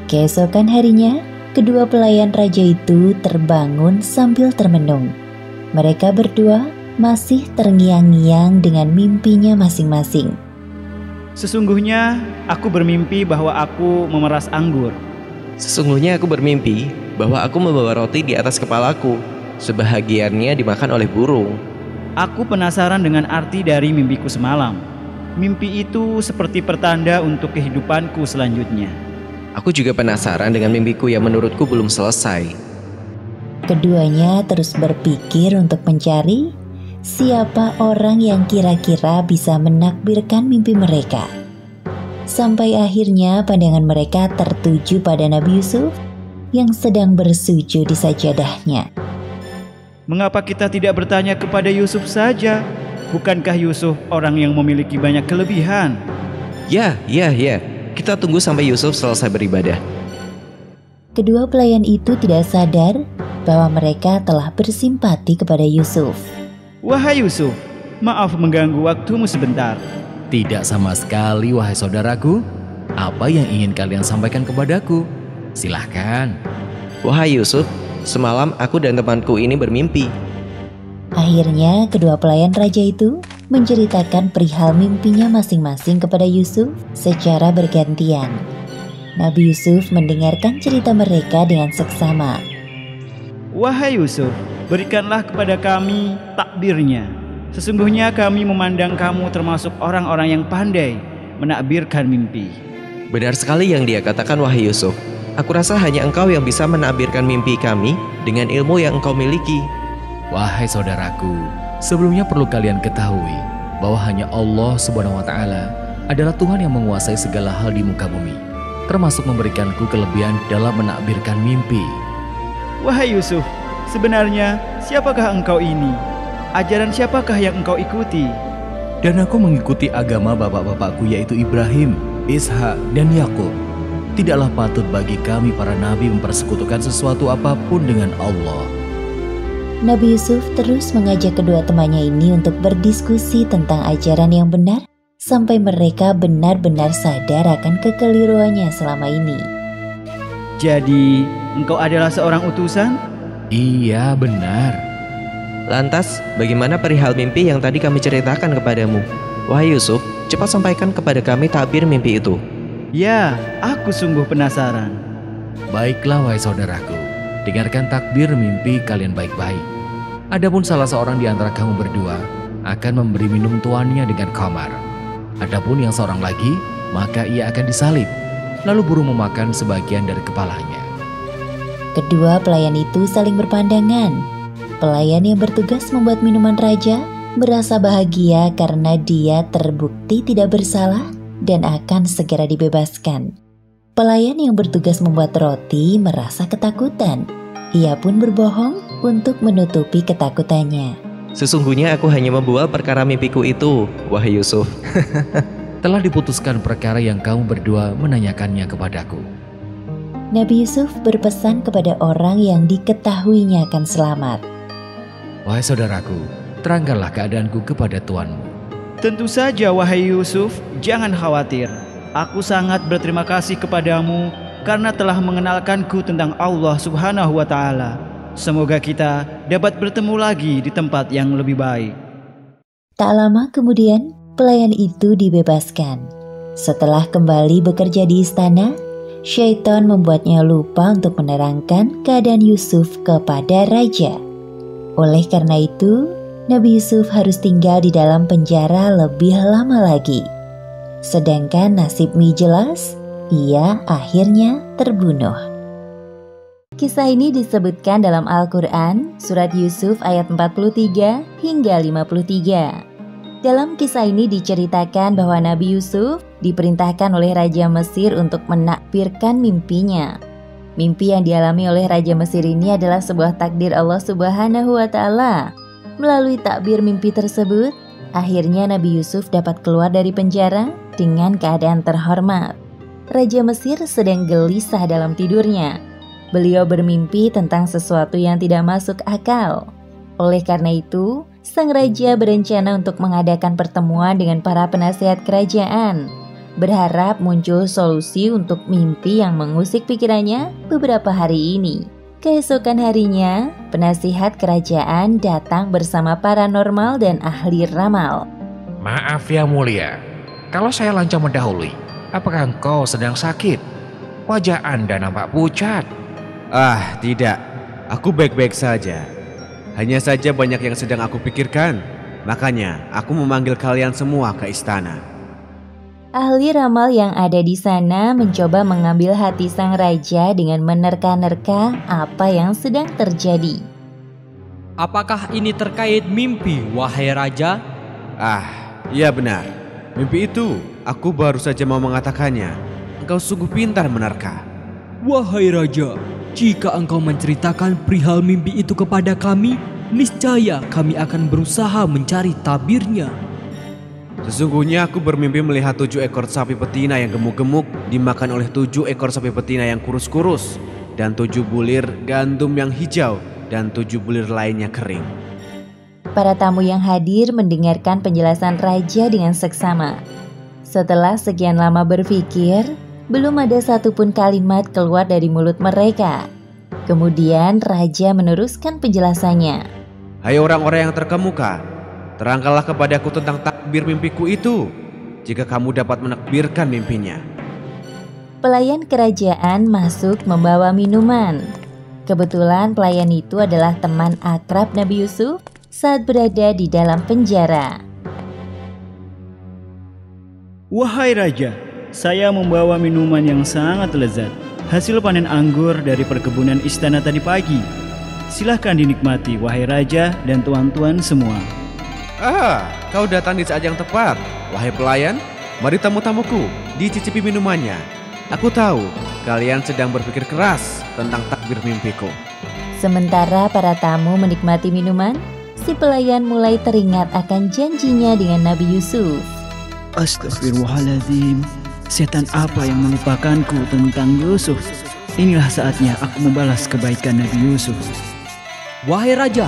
Keesokan harinya, kedua pelayan raja itu terbangun sambil termenung. Mereka berdua masih terngiang-ngiang dengan mimpinya masing-masing. Sesungguhnya aku bermimpi bahwa aku memeras anggur. Sesungguhnya aku bermimpi bahwa aku membawa roti di atas kepalaku. Sebahagiannya dimakan oleh burung. Aku penasaran dengan arti dari mimpiku semalam. Mimpi itu seperti pertanda untuk kehidupanku selanjutnya. Aku juga penasaran dengan mimpiku yang menurutku belum selesai. Keduanya terus berpikir untuk mencari siapa orang yang kira-kira bisa menakbirkan mimpi mereka. Sampai akhirnya pandangan mereka tertuju pada Nabi Yusuf yang sedang bersujud di sajadahnya. Mengapa kita tidak bertanya kepada Yusuf saja? Bukankah Yusuf orang yang memiliki banyak kelebihan? Ya. Kita tunggu sampai Yusuf selesai beribadah. Kedua pelayan itu tidak sadar bahwa mereka telah bersimpati kepada Yusuf. Wahai Yusuf, maaf mengganggu waktumu sebentar. Tidak sama sekali, wahai saudaraku. Apa yang ingin kalian sampaikan kepadaku? Silahkan. Wahai Yusuf, semalam aku dan temanku ini bermimpi. Akhirnya kedua pelayan raja itu menceritakan perihal mimpinya masing-masing kepada Yusuf secara bergantian. Nabi Yusuf mendengarkan cerita mereka dengan seksama. Wahai Yusuf, berikanlah kepada kami takbirnya. Sesungguhnya kami memandang kamu termasuk orang-orang yang pandai menakbirkan mimpi. Benar sekali yang dia katakan, wahai Yusuf. Aku rasa hanya engkau yang bisa menakbirkan mimpi kami dengan ilmu yang engkau miliki. Wahai saudaraku, sebelumnya perlu kalian ketahui bahwa hanya Allah Subhanahu wa Ta'ala adalah Tuhan yang menguasai segala hal di muka bumi, termasuk memberikanku kelebihan dalam menakbirkan mimpi. Wahai Yusuf, sebenarnya siapakah engkau ini? Ajaran siapakah yang engkau ikuti? Dan aku mengikuti agama bapak-bapakku yaitu Ibrahim, Ishak, dan Yakub. Tidaklah patut bagi kami para nabi mempersekutukan sesuatu apapun dengan Allah. Nabi Yusuf terus mengajak kedua temannya ini untuk berdiskusi tentang ajaran yang benar sampai mereka benar-benar sadar akan kekeliruannya selama ini. Jadi, engkau adalah seorang utusan? Iya, benar. Lantas, bagaimana perihal mimpi yang tadi kami ceritakan kepadamu? Wahai Yusuf, cepat sampaikan kepada kami takbir mimpi itu. Ya, aku sungguh penasaran. Baiklah, wahai saudaraku, dengarkan takbir mimpi kalian baik-baik. Adapun salah seorang di antara kamu berdua akan memberi minum tuannya dengan khamar. Adapun yang seorang lagi, maka ia akan disalib, lalu burung memakan sebagian dari kepalanya. Kedua pelayan itu saling berpandangan. Pelayan yang bertugas membuat minuman raja merasa bahagia karena dia terbukti tidak bersalah dan akan segera dibebaskan. Pelayan yang bertugas membuat roti merasa ketakutan. Ia pun berbohong untuk menutupi ketakutannya. Sesungguhnya aku hanya membual perkara mimpiku itu, wahai Yusuf. Telah diputuskan perkara yang kamu berdua menanyakannya kepadaku. Nabi Yusuf berpesan kepada orang yang diketahuinya akan selamat. Wahai saudaraku, terangkanlah keadaanku kepada tuanmu. Tentu saja, wahai Yusuf, jangan khawatir. Aku sangat berterima kasih kepadamu karena telah mengenalkanku tentang Allah Subhanahu wa Ta'ala. Semoga kita dapat bertemu lagi di tempat yang lebih baik. Tak lama kemudian, pelayan itu dibebaskan. Setelah kembali bekerja di istana, syaitan membuatnya lupa untuk menerangkan keadaan Yusuf kepada raja. Oleh karena itu, Nabi Yusuf harus tinggal di dalam penjara lebih lama lagi. Sedangkan nasib mie jelas, ia akhirnya terbunuh. Kisah ini disebutkan dalam Al-Quran, surat Yusuf ayat 43 hingga 53. Dalam kisah ini diceritakan bahwa Nabi Yusuf diperintahkan oleh Raja Mesir untuk menakbirkan mimpinya. Mimpi yang dialami oleh Raja Mesir ini adalah sebuah takdir Allah Subhanahu wa Ta'ala. Melalui takbir mimpi tersebut, akhirnya Nabi Yusuf dapat keluar dari penjara dengan keadaan terhormat. Raja Mesir sedang gelisah dalam tidurnya. Beliau bermimpi tentang sesuatu yang tidak masuk akal. Oleh karena itu, sang raja berencana untuk mengadakan pertemuan dengan para penasihat kerajaan, berharap muncul solusi untuk mimpi yang mengusik pikirannya beberapa hari ini. Keesokan harinya, penasihat kerajaan datang bersama paranormal dan ahli ramal. Maaf ya mulia, kalau saya lancang mendahului, apakah engkau sedang sakit? Wajah Anda nampak pucat. Ah, tidak. Aku baik-baik saja. Hanya saja banyak yang sedang aku pikirkan. Makanya aku memanggil kalian semua ke istana. Ahli ramal yang ada di sana mencoba mengambil hati sang raja dengan menerka-nerka apa yang sedang terjadi. Apakah ini terkait mimpi, wahai raja? Ah, iya benar. Mimpi itu, aku baru saja mau mengatakannya. Engkau sungguh pintar menerka. Wahai raja, jika engkau menceritakan perihal mimpi itu kepada kami, niscaya kami akan berusaha mencari tabirnya. Sesungguhnya aku bermimpi melihat 7 ekor sapi betina yang gemuk-gemuk dimakan oleh 7 ekor sapi betina yang kurus-kurus, dan 7 bulir gandum yang hijau dan 7 bulir lainnya kering. Para tamu yang hadir mendengarkan penjelasan raja dengan seksama. Setelah sekian lama berpikir, belum ada satupun kalimat keluar dari mulut mereka. Kemudian raja meneruskan penjelasannya. Hai orang-orang yang terkemuka, terangkanlah kepadaku tentang takbir mimpiku itu, jika kamu dapat menakbirkan mimpinya. Pelayan kerajaan masuk membawa minuman. Kebetulan pelayan itu adalah teman akrab Nabi Yusuf saat berada di dalam penjara. Wahai raja, saya membawa minuman yang sangat lezat, hasil panen anggur dari perkebunan istana tadi pagi. Silahkan dinikmati, wahai raja dan tuan-tuan semua. Ah, kau datang di saat yang tepat. Wahai pelayan, mari tamu-tamuku, dicicipi minumannya. Aku tahu kalian sedang berpikir keras tentang takbir mimpiku. Sementara para tamu menikmati minuman, si pelayan mulai teringat akan janjinya dengan Nabi Yusuf. Astagfirullahaladzim, setan apa yang melupakanku tentang Yusuf? Inilah saatnya aku membalas kebaikan Nabi Yusuf. Wahai raja,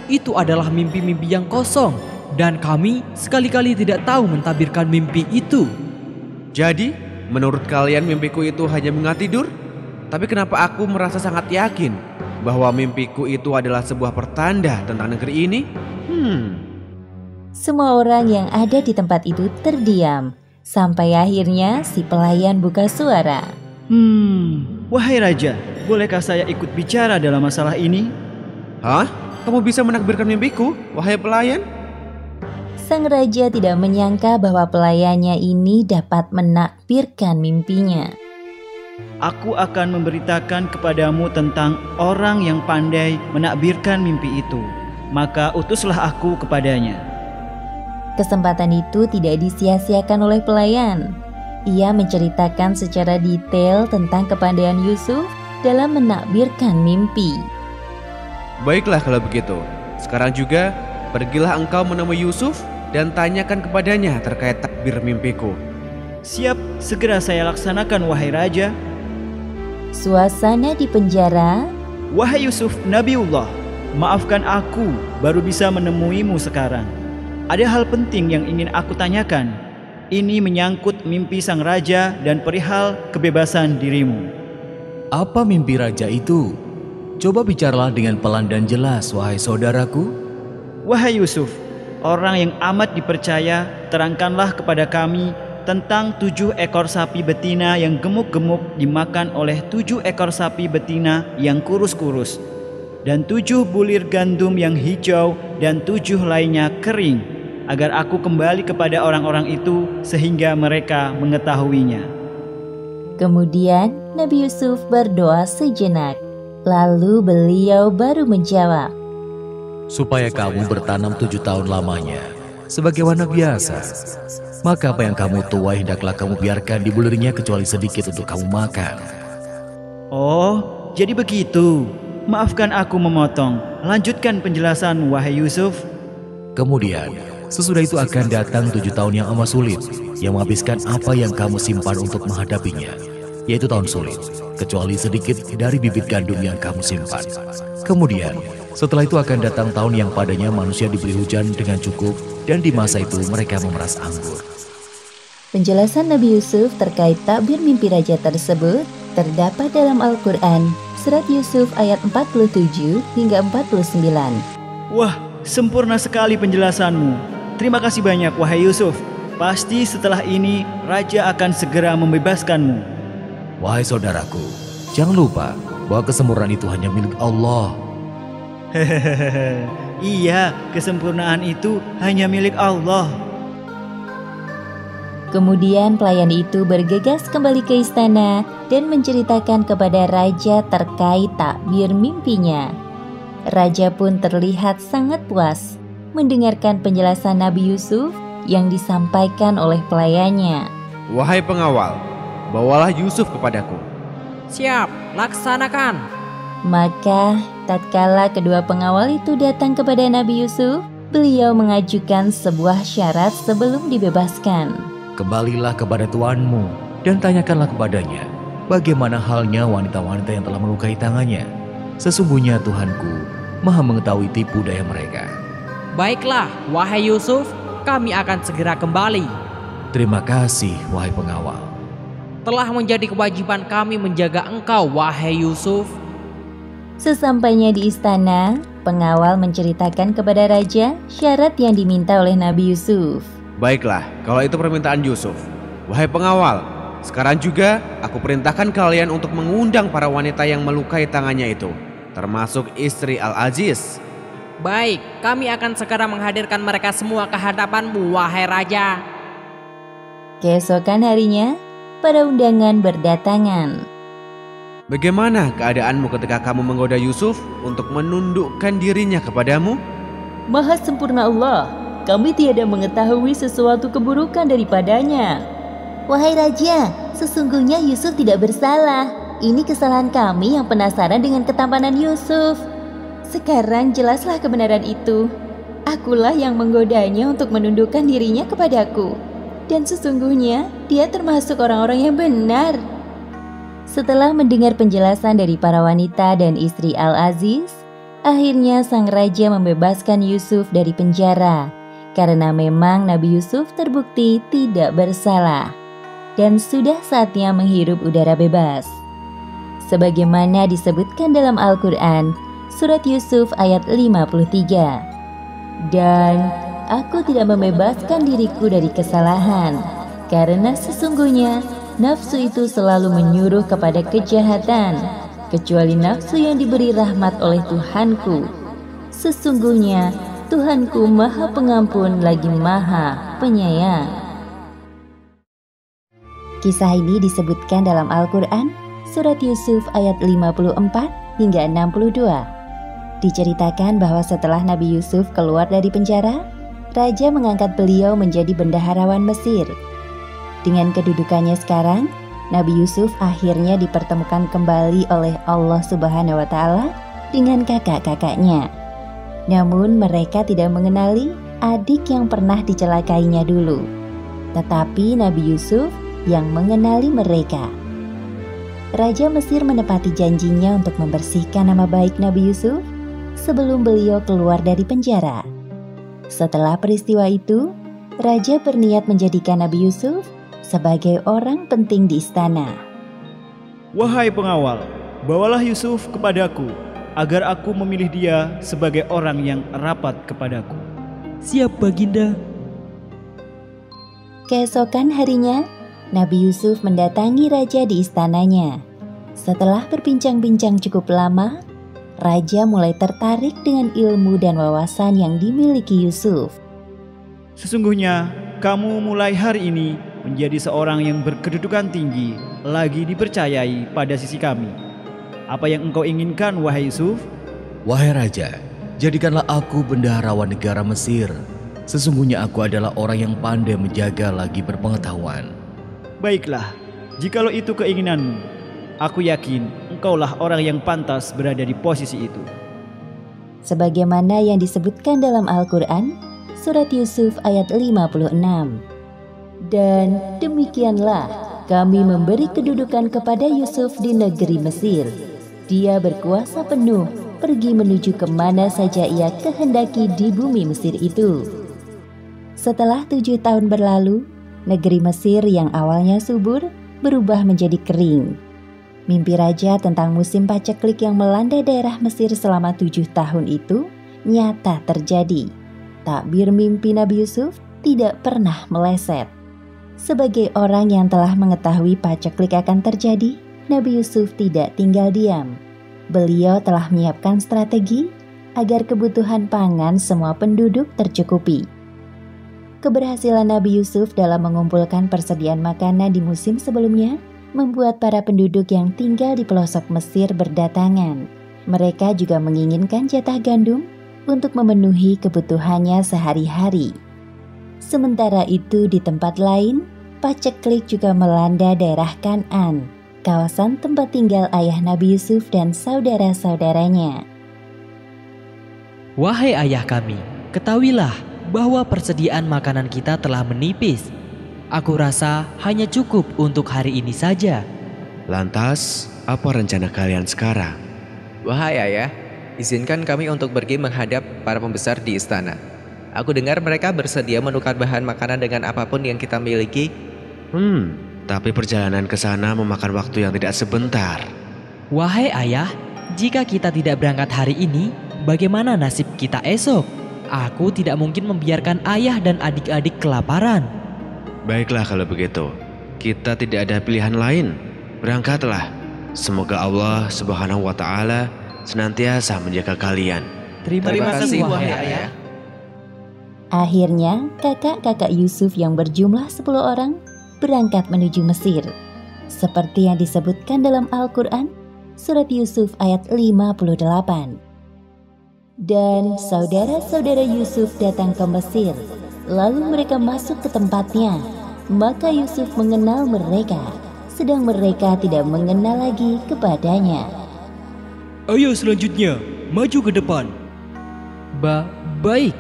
itu adalah mimpi-mimpi yang kosong, dan kami sekali-kali tidak tahu mentabirkan mimpi itu. Jadi, menurut kalian mimpiku itu hanya bunga tidur? Tapi kenapa aku merasa sangat yakin bahwa mimpiku itu adalah sebuah pertanda tentang negeri ini? Semua orang yang ada di tempat itu terdiam, sampai akhirnya si pelayan buka suara. Wahai raja, bolehkah saya ikut bicara dalam masalah ini? Hah? Kamu bisa menakbirkan mimpiku, wahai pelayan? Sang raja tidak menyangka bahwa pelayannya ini dapat menakbirkan mimpinya. Aku akan memberitakan kepadamu tentang orang yang pandai menakbirkan mimpi itu. Maka utuslah aku kepadanya. Kesempatan itu tidak disia-siakan oleh pelayan. Ia menceritakan secara detail tentang kepandaian Yusuf dalam menakbirkan mimpi. Baiklah kalau begitu. Sekarang juga, pergilah engkau menemui Yusuf dan tanyakan kepadanya terkait takbir mimpiku. Siap, segera saya laksanakan, wahai raja. Suasana di penjara. Wahai Yusuf, Nabiullah, maafkan aku baru bisa menemuimu sekarang. Ada hal penting yang ingin aku tanyakan. Ini menyangkut mimpi sang raja dan perihal kebebasan dirimu. Apa mimpi raja itu? Coba bicaralah dengan pelan dan jelas, wahai saudaraku. Wahai Yusuf, orang yang amat dipercaya, terangkanlah kepada kami tentang 7 ekor sapi betina yang gemuk-gemuk dimakan oleh 7 ekor sapi betina yang kurus-kurus, dan 7 bulir gandum yang hijau dan 7 lainnya kering, agar aku kembali kepada orang-orang itu sehingga mereka mengetahuinya. Kemudian Nabi Yusuf berdoa sejenak. Lalu beliau baru menjawab, supaya kamu bertanam 7 tahun lamanya, sebagaimana biasa. Maka apa yang kamu tuai hendaklah kamu biarkan di bulirnya kecuali sedikit untuk kamu makan. Oh, jadi begitu. Maafkan aku memotong. Lanjutkan penjelasan, wahai Yusuf. Kemudian, sesudah itu akan datang 7 tahun yang amat sulit, yang menghabiskan apa yang kamu simpan untuk menghadapinya, yaitu tahun sulit, kecuali sedikit dari bibit gandum yang kamu simpan. Kemudian, setelah itu akan datang tahun yang padanya manusia diberi hujan dengan cukup, dan di masa itu mereka memeras anggur. Penjelasan Nabi Yusuf terkait takbir mimpi raja tersebut terdapat dalam Al-Quran, Surat Yusuf ayat 47 hingga 49. Wah, sempurna sekali penjelasanmu. Terima kasih banyak, wahai Yusuf. Pasti setelah ini, raja akan segera membebaskanmu. Wahai saudaraku, jangan lupa bahwa kesempurnaan itu hanya milik Allah. Hehehe, iya, kesempurnaan itu hanya milik Allah. Kemudian pelayan itu bergegas kembali ke istana dan menceritakan kepada raja terkait takbir mimpinya. Raja pun terlihat sangat puas mendengarkan penjelasan Nabi Yusuf yang disampaikan oleh pelayannya. Wahai pengawal, bawalah Yusuf kepadaku. Siap, laksanakan. Maka tatkala kedua pengawal itu datang kepada Nabi Yusuf, beliau mengajukan sebuah syarat sebelum dibebaskan. Kembalilah kepada tuanmu dan tanyakanlah kepadanya, bagaimana halnya wanita-wanita yang telah melukai tangannya. Sesungguhnya Tuhanku Maha mengetahui tipu daya mereka. Baiklah, wahai Yusuf, kami akan segera kembali. Terima kasih, wahai pengawal. Telah menjadi kewajiban kami menjaga engkau, wahai Yusuf. Sesampainya di istana, pengawal menceritakan kepada raja syarat yang diminta oleh Nabi Yusuf. Baiklah, kalau itu permintaan Yusuf. Wahai pengawal, sekarang juga aku perintahkan kalian untuk mengundang para wanita yang melukai tangannya itu, termasuk istri Al-Aziz. Baik, kami akan segera menghadirkan mereka semua ke hadapanmu, wahai raja. Keesokan harinya, para undangan berdatangan. Bagaimana keadaanmu ketika kamu menggoda Yusuf untuk menundukkan dirinya kepadamu? Maha sempurna Allah, kami tiada mengetahui sesuatu keburukan daripadanya. Wahai raja, sesungguhnya Yusuf tidak bersalah. Ini kesalahan kami yang penasaran dengan ketampanan Yusuf. Sekarang jelaslah kebenaran itu. Akulah yang menggodanya untuk menundukkan dirinya kepadaku. Dan sesungguhnya dia termasuk orang-orang yang benar. Setelah mendengar penjelasan dari para wanita dan istri Al-Aziz, akhirnya sang raja membebaskan Yusuf dari penjara. Karena memang Nabi Yusuf terbukti tidak bersalah. Dan sudah saatnya menghirup udara bebas. Sebagaimana disebutkan dalam Al-Quran, Surat Yusuf ayat 53. Dan aku tidak membebaskan diriku dari kesalahan, karena sesungguhnya nafsu itu selalu menyuruh kepada kejahatan, kecuali nafsu yang diberi rahmat oleh Tuhanku. Sesungguhnya Tuhanku Maha Pengampun lagi Maha Penyayang. Kisah ini disebutkan dalam Al-Quran, Surat Yusuf ayat 54 hingga 62. Diceritakan bahwa setelah Nabi Yusuf keluar dari penjara, raja mengangkat beliau menjadi bendaharawan Mesir. Dengan kedudukannya sekarang, Nabi Yusuf akhirnya dipertemukan kembali oleh Allah Subhanahu wa Ta'ala dengan kakak-kakaknya. Namun mereka tidak mengenali adik yang pernah dicelakainya dulu. Tetapi Nabi Yusuf yang mengenali mereka. Raja Mesir menepati janjinya untuk membersihkan nama baik Nabi Yusuf sebelum beliau keluar dari penjara. Setelah peristiwa itu, raja berniat menjadikan Nabi Yusuf sebagai orang penting di istana. Wahai pengawal, bawalah Yusuf kepadaku, agar aku memilih dia sebagai orang yang rapat kepadaku. Siap, Baginda. Keesokan harinya, Nabi Yusuf mendatangi raja di istananya. Setelah berbincang-bincang cukup lama, raja mulai tertarik dengan ilmu dan wawasan yang dimiliki Yusuf. Sesungguhnya kamu mulai hari ini menjadi seorang yang berkedudukan tinggi, lagi dipercayai pada sisi kami. Apa yang engkau inginkan, wahai Yusuf? Wahai raja, jadikanlah aku bendaharawan negara Mesir. Sesungguhnya aku adalah orang yang pandai menjaga lagi berpengetahuan. Baiklah, jikalau itu keinginanmu, aku yakin engkaulah orang yang pantas berada di posisi itu. Sebagaimana yang disebutkan dalam Al-Quran, surat Yusuf ayat 56. Dan demikianlah kami memberi kedudukan kepada Yusuf di negeri Mesir. Dia berkuasa penuh pergi menuju kemana saja ia kehendaki di bumi Mesir itu. Setelah 7 tahun berlalu, negeri Mesir yang awalnya subur berubah menjadi kering. Mimpi raja tentang musim paceklik yang melanda daerah Mesir selama 7 tahun itu nyata terjadi. Takbir mimpi Nabi Yusuf tidak pernah meleset. Sebagai orang yang telah mengetahui paceklik akan terjadi, Nabi Yusuf tidak tinggal diam. Beliau telah menyiapkan strategi agar kebutuhan pangan semua penduduk tercukupi. Keberhasilan Nabi Yusuf dalam mengumpulkan persediaan makanan di musim sebelumnya membuat para penduduk yang tinggal di pelosok Mesir berdatangan. Mereka juga menginginkan jatah gandum untuk memenuhi kebutuhannya sehari-hari. Sementara itu di tempat lain, paceklik juga melanda daerah Kan'an, kawasan tempat tinggal ayah Nabi Yusuf dan saudara-saudaranya. Wahai ayah kami, ketahuilah bahwa persediaan makanan kita telah menipis. Aku rasa hanya cukup untuk hari ini saja. Lantas, apa rencana kalian sekarang? Wahai ayah, izinkan kami untuk pergi menghadap para pembesar di istana. Aku dengar mereka bersedia menukar bahan makanan dengan apapun yang kita miliki. Tapi perjalanan ke sana memakan waktu yang tidak sebentar. Wahai ayah, jika kita tidak berangkat hari ini, bagaimana nasib kita esok? Aku tidak mungkin membiarkan ayah dan adik-adik kelaparan. Baiklah kalau begitu, kita tidak ada pilihan lain. Berangkatlah. Semoga Allah Subhanahu wa Ta'ala senantiasa menjaga kalian. Terima kasih wahai ayah. Akhirnya, kakak-kakak Yusuf yang berjumlah 10 orang berangkat menuju Mesir. Seperti yang disebutkan dalam Al-Quran, surat Yusuf ayat 58. Dan saudara-saudara Yusuf datang ke Mesir, lalu mereka masuk ke tempatnya. Maka Yusuf mengenal mereka, sedang mereka tidak mengenal lagi kepadanya. Ayo selanjutnya, maju ke depan. Baik.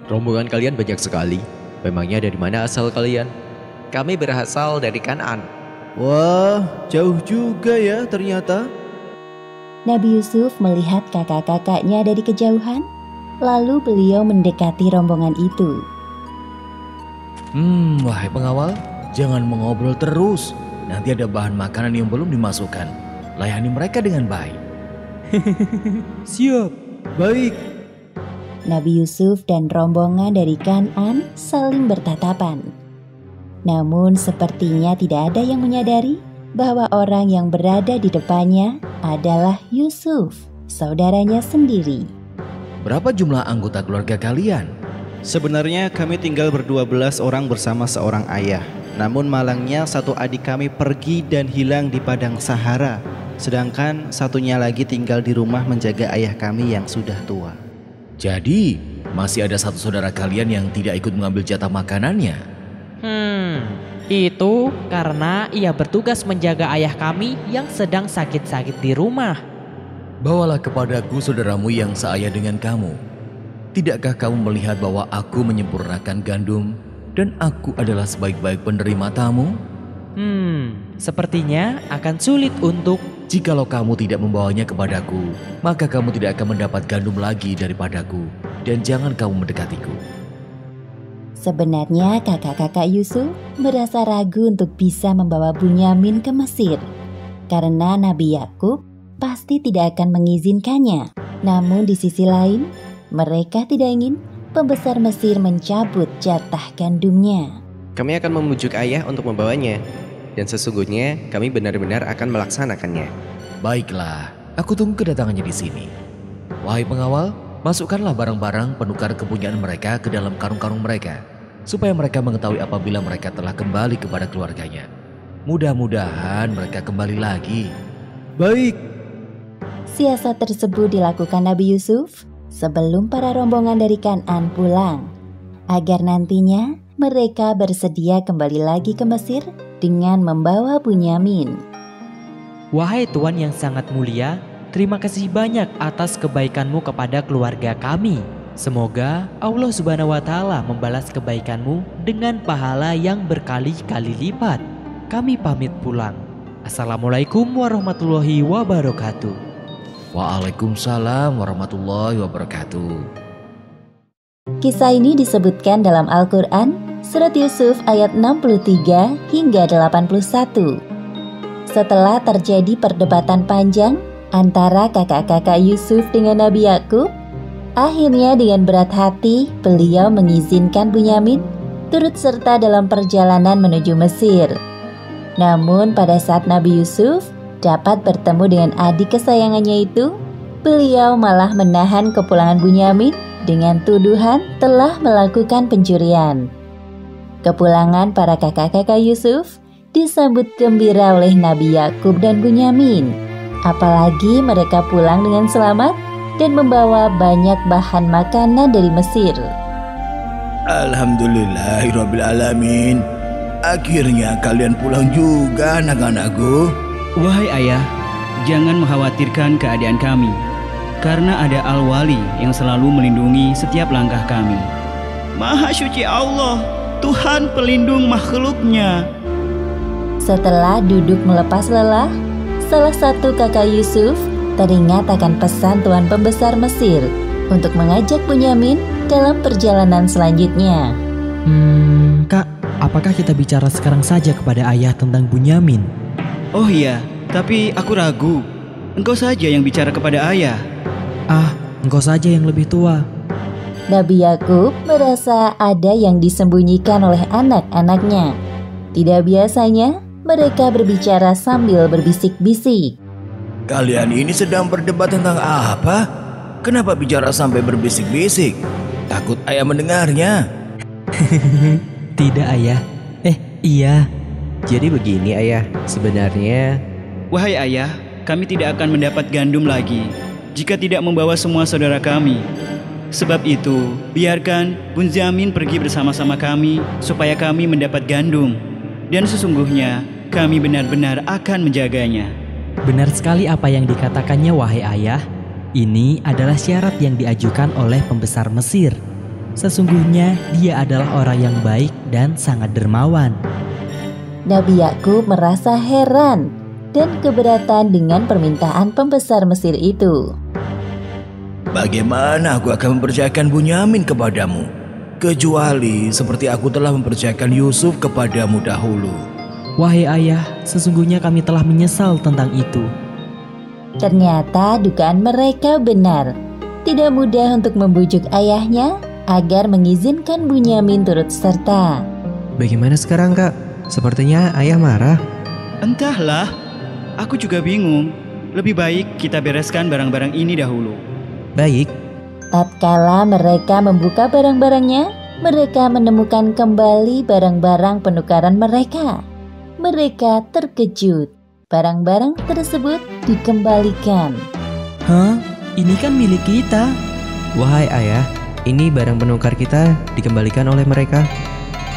Rombongan kalian banyak sekali. Memangnya dari mana asal kalian? Kami berasal dari Kan'an. Wah, jauh juga ya ternyata. Nabi Yusuf melihat kakak-kakaknya dari kejauhan, lalu beliau mendekati rombongan itu. Wahai pengawal, jangan mengobrol terus. Nanti ada bahan makanan yang belum dimasukkan. Layani mereka dengan baik. Siap. Baik. Nabi Yusuf dan rombongan dari Kan'an saling bertatapan. Namun sepertinya tidak ada yang menyadari bahwa orang yang berada di depannya adalah Yusuf, saudaranya sendiri. Berapa jumlah anggota keluarga kalian? Sebenarnya kami tinggal ber-12 orang bersama seorang ayah. Namun malangnya satu adik kami pergi dan hilang di padang Sahara. Sedangkan satunya lagi tinggal di rumah menjaga ayah kami yang sudah tua. Jadi, masih ada satu saudara kalian yang tidak ikut mengambil jatah makanannya? Itu karena ia bertugas menjaga ayah kami yang sedang sakit-sakit di rumah. Bawalah kepadaku saudaramu yang seayah dengan kamu. Tidakkah kamu melihat bahwa aku menyempurnakan gandum dan aku adalah sebaik-baik penerima tamu? Sepertinya akan sulit untuk... Jikalau kamu tidak membawanya kepadaku, maka kamu tidak akan mendapat gandum lagi daripadaku, dan jangan kamu mendekatiku. Sebenarnya kakak-kakak Yusuf merasa ragu untuk bisa membawa Bunyamin ke Mesir, karena Nabi Yakub pasti tidak akan mengizinkannya. Namun di sisi lain, mereka tidak ingin pembesar Mesir mencabut jatah gandumnya. Kami akan memujuk ayah untuk membawanya. Dan sesungguhnya kami benar-benar akan melaksanakannya. Baiklah, aku tunggu kedatangannya di sini. Wahai pengawal, masukkanlah barang-barang penukar kepunyaan mereka ke dalam karung-karung mereka, supaya mereka mengetahui apabila mereka telah kembali kepada keluarganya. Mudah-mudahan mereka kembali lagi. Baik. Siasat tersebut dilakukan Nabi Yusuf sebelum para rombongan dari Kan'an pulang, agar nantinya mereka bersedia kembali lagi ke Mesir dengan membawa Bunyamin. Wahai Tuan yang sangat mulia, terima kasih banyak atas kebaikan-Mu kepada keluarga kami. Semoga Allah Subhanahu wa Ta'ala membalas kebaikan-Mu dengan pahala yang berkali-kali lipat. Kami pamit pulang. Assalamualaikum warahmatullahi wabarakatuh. Waalaikumsalam warahmatullahi wabarakatuh. Kisah ini disebutkan dalam Al-Quran, Surat Yusuf ayat 63 hingga 81. Setelah terjadi perdebatan panjang antara kakak-kakak Yusuf dengan Nabi Yakub, akhirnya dengan berat hati beliau mengizinkan Bunyamin turut serta dalam perjalanan menuju Mesir. Namun pada saat Nabi Yusuf dapat bertemu dengan adik kesayangannya itu, beliau malah menahan kepulangan Bunyamin dengan tuduhan telah melakukan pencurian. Kepulangan para kakak-kakak Yusuf disambut gembira oleh Nabi Yakub dan Bunyamin. Apalagi mereka pulang dengan selamat dan membawa banyak bahan makanan dari Mesir. Alhamdulillahirrabbilalamin. Akhirnya kalian pulang juga anak-anakku. Wahai ayah, jangan mengkhawatirkan keadaan kami, karena ada Al-Wali yang selalu melindungi setiap langkah kami. Maha suci Allah, Tuhan pelindung makhluknya. Setelah duduk melepas lelah, salah satu kakak Yusuf teringat akan pesan Tuan Pembesar Mesir untuk mengajak Bunyamin dalam perjalanan selanjutnya. Kak, apakah kita bicara sekarang saja kepada ayah tentang Bunyamin? Oh iya, tapi aku ragu. Engkau saja yang bicara kepada ayah. Engkau saja yang lebih tua. Nabi Yakub merasa ada yang disembunyikan oleh anak-anaknya. Tidak biasanya mereka berbicara sambil berbisik-bisik. Kalian ini sedang berdebat tentang apa? Kenapa bicara sampai berbisik-bisik? Takut ayah mendengarnya. Tidak ayah. Iya. Jadi begini ayah, sebenarnya... Wahai ayah, kami tidak akan mendapat gandum lagi jika tidak membawa semua saudara kami. Sebab itu, biarkan Bunyamin pergi bersama-sama kami supaya kami mendapat gandum. Dan sesungguhnya, kami benar-benar akan menjaganya. Benar sekali apa yang dikatakannya wahai ayah. Ini adalah syarat yang diajukan oleh pembesar Mesir. Sesungguhnya dia adalah orang yang baik dan sangat dermawan. Nabi Yakub merasa heran dan keberatan dengan permintaan pembesar Mesir itu. Bagaimana aku akan mempercayakan Bunyamin kepadamu? Kecuali seperti aku telah mempercayakan Yusuf kepadamu dahulu. Wahai ayah, sesungguhnya kami telah menyesal tentang itu. Ternyata dugaan mereka benar. Tidak mudah untuk membujuk ayahnya agar mengizinkan Bunyamin turut serta. Bagaimana sekarang kak? Sepertinya ayah marah. Entahlah, aku juga bingung. Lebih baik kita bereskan barang-barang ini dahulu. Baik. Tatkala mereka membuka barang-barangnya, mereka menemukan kembali barang-barang penukaran mereka. Mereka terkejut. Barang-barang tersebut dikembalikan. Ini kan milik kita. Wahai ayah, ini barang penukar kita dikembalikan oleh mereka.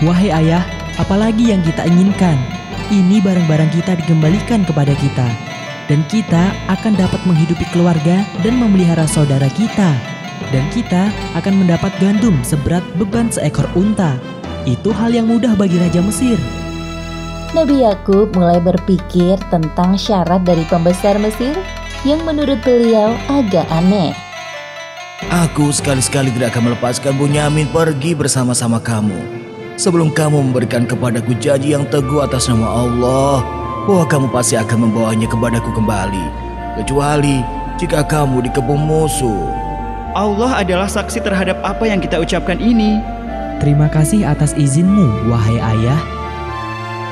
Wahai ayah, apalagi yang kita inginkan? Ini barang-barang kita dikembalikan kepada kita. Dan kita akan dapat menghidupi keluarga dan memelihara saudara kita. Dan kita akan mendapat gandum seberat beban seekor unta. Itu hal yang mudah bagi Raja Mesir. Nabi Yakub mulai berpikir tentang syarat dari pembesar Mesir yang menurut beliau agak aneh. Aku sekali-sekali tidak akan melepaskan Bunyamin pergi bersama-sama kamu sebelum kamu memberikan kepadaku janji yang teguh atas nama Allah bahwa kamu pasti akan membawanya kepadaku kembali, kecuali jika kamu dikepung musuh. Allah adalah saksi terhadap apa yang kita ucapkan ini. Terima kasih atas izinmu, wahai ayah.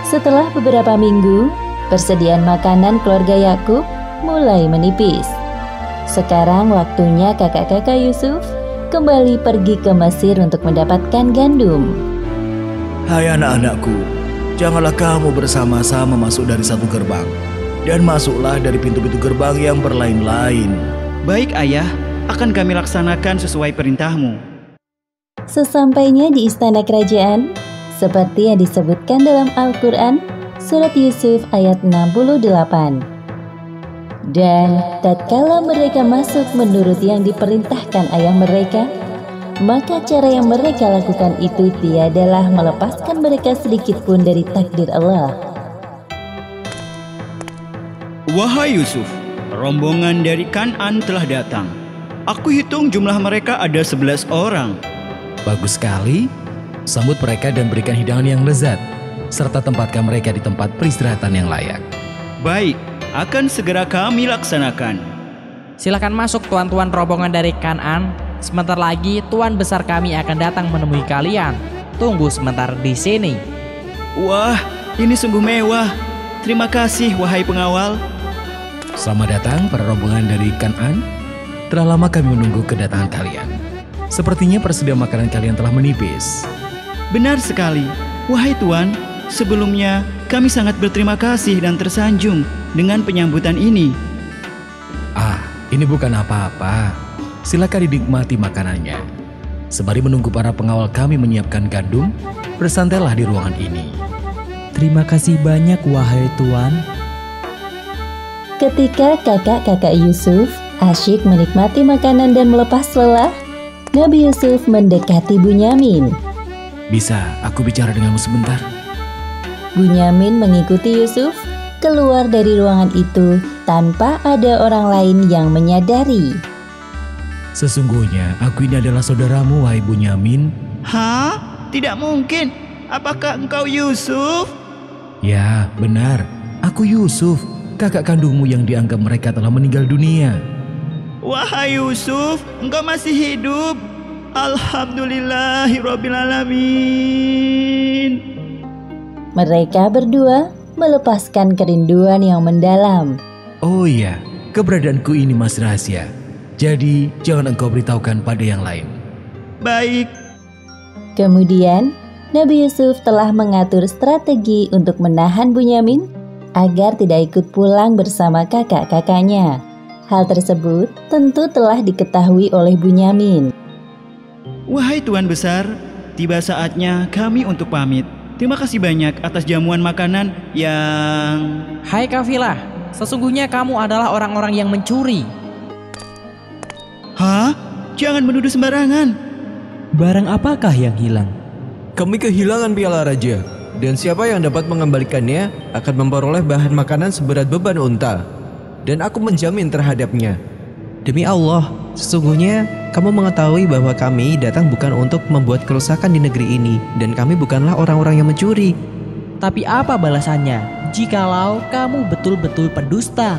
Setelah beberapa minggu, persediaan makanan keluarga Yakub mulai menipis. Sekarang waktunya kakak-kakak Yusuf kembali pergi ke Mesir untuk mendapatkan gandum. Hai anak-anakku, janganlah kamu bersama-sama masuk dari satu gerbang, dan masuklah dari pintu-pintu gerbang yang berlain-lain. Baik ayah, akan kami laksanakan sesuai perintahmu. Sesampainya di istana kerajaan, seperti yang disebutkan dalam Al-Quran, Surat Yusuf ayat 68. Dan tatkala mereka masuk menurut yang diperintahkan ayah mereka, maka cara yang mereka lakukan itu tiadalah melepaskan mereka sedikit pun dari takdir Allah. Wahai Yusuf, rombongan dari Kan'an telah datang. Aku hitung jumlah mereka ada 11 orang. Bagus sekali. Sambut mereka dan berikan hidangan yang lezat, serta tempatkan mereka di tempat peristirahatan yang layak. Baik, akan segera kami laksanakan. Silakan masuk tuan-tuan rombongan dari Kan'an. Sebentar lagi tuan besar kami akan datang menemui kalian. Tunggu sebentar di sini. Wah, ini sungguh mewah. Terima kasih wahai pengawal. Selamat datang para rombongan dari Kan'an. Telah lama kami menunggu kedatangan kalian. Sepertinya persediaan makanan kalian telah menipis. Benar sekali, wahai tuan. Sebelumnya kami sangat berterima kasih dan tersanjung dengan penyambutan ini. Ini bukan apa-apa. Silakan dinikmati makanannya. Sembari menunggu para pengawal kami menyiapkan gandum, bersantailah di ruangan ini. Terima kasih banyak wahai tuan. Ketika kakak-kakak Yusuf asyik menikmati makanan dan melepas lelah, Nabi Yusuf mendekati Bunyamin. Bisa aku bicara denganmu sebentar? Bunyamin mengikuti Yusuf keluar dari ruangan itu tanpa ada orang lain yang menyadari. Sesungguhnya aku ini adalah saudaramu, wahai Bunyamin. Hah? Tidak mungkin. Apakah engkau Yusuf? Ya, benar. Aku Yusuf, kakak kandungmu yang dianggap mereka telah meninggal dunia. Wahai Yusuf, engkau masih hidup. Alhamdulillahirrabbilalamin. Mereka berdua melepaskan kerinduan yang mendalam. Oh iya, keberadaanku ini masih rahasia. Jadi jangan engkau beritahukan pada yang lain. Baik. Kemudian Nabi Yusuf telah mengatur strategi untuk menahan Bunyamin agar tidak ikut pulang bersama kakak-kakaknya. Hal tersebut tentu telah diketahui oleh Bunyamin. Wahai Tuan Besar, tiba saatnya kami untuk pamit. Terima kasih banyak atas jamuan makanan yang... Hai kafilah, sesungguhnya kamu adalah orang-orang yang mencuri. Hah? Jangan menuduh sembarangan. Barang apakah yang hilang? Kami kehilangan piala raja, dan siapa yang dapat mengembalikannya akan memperoleh bahan makanan seberat beban unta. Dan aku menjamin terhadapnya. Demi Allah, sesungguhnya kamu mengetahui bahwa kami datang bukan untuk membuat kerusakan di negeri ini, dan kami bukanlah orang-orang yang mencuri. Tapi apa balasannya jikalau kamu betul-betul pendusta?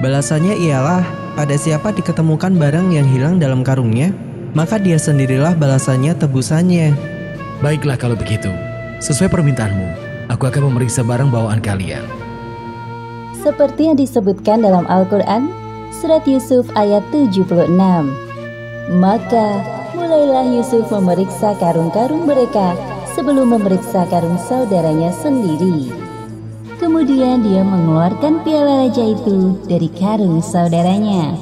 Balasannya ialah pada siapa diketemukan barang yang hilang dalam karungnya, maka dia sendirilah balasannya tebusannya. Baiklah kalau begitu, sesuai permintaanmu, aku akan memeriksa barang bawaan kalian. Seperti yang disebutkan dalam Al-Quran, Surat Yusuf ayat 76. Maka mulailah Yusuf memeriksa karung-karung mereka sebelum memeriksa karung saudaranya sendiri. Kemudian dia mengeluarkan piala raja itu dari karung saudaranya.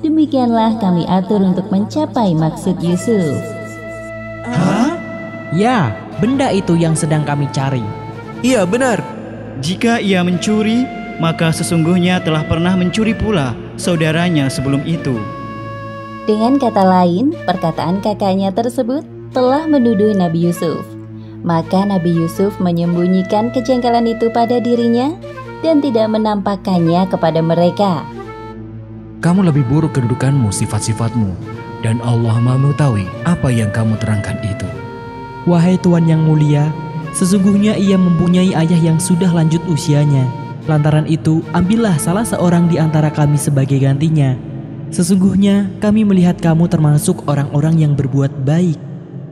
Demikianlah kami atur untuk mencapai maksud Yusuf. Hah? Ya, benda itu yang sedang kami cari. Iya benar. Jika ia mencuri, maka sesungguhnya telah pernah mencuri pula saudaranya sebelum itu. Dengan kata lain, perkataan kakaknya tersebut telah menuduh Nabi Yusuf. Maka Nabi Yusuf menyembunyikan kejanggalan itu pada dirinya dan tidak menampakkannya kepada mereka. Kamu lebih buruk kedudukanmu, sifat-sifatmu, dan Allah Maha mengetahui apa yang kamu terangkan itu. Wahai Tuan yang mulia, sesungguhnya ia mempunyai ayah yang sudah lanjut usianya. Lantaran itu, ambillah salah seorang di antara kami sebagai gantinya. Sesungguhnya kami melihat kamu termasuk orang-orang yang berbuat baik.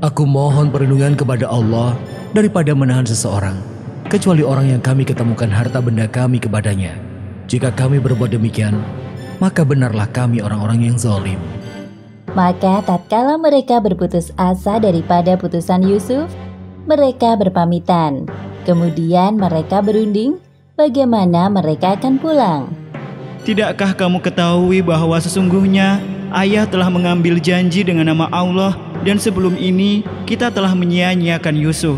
Aku mohon perlindungan kepada Allah daripada menahan seseorang, kecuali orang yang kami ketemukan harta benda kami kepadanya. Jika kami berbuat demikian, maka benarlah kami orang-orang yang zalim. Maka tatkala mereka berputus asa daripada putusan Yusuf, mereka berpamitan. Kemudian mereka berunding bagaimana mereka akan pulang. Tidakkah kamu ketahui bahwa sesungguhnya ayah telah mengambil janji dengan nama Allah dan sebelum ini kita telah menyia-nyiakan Yusuf.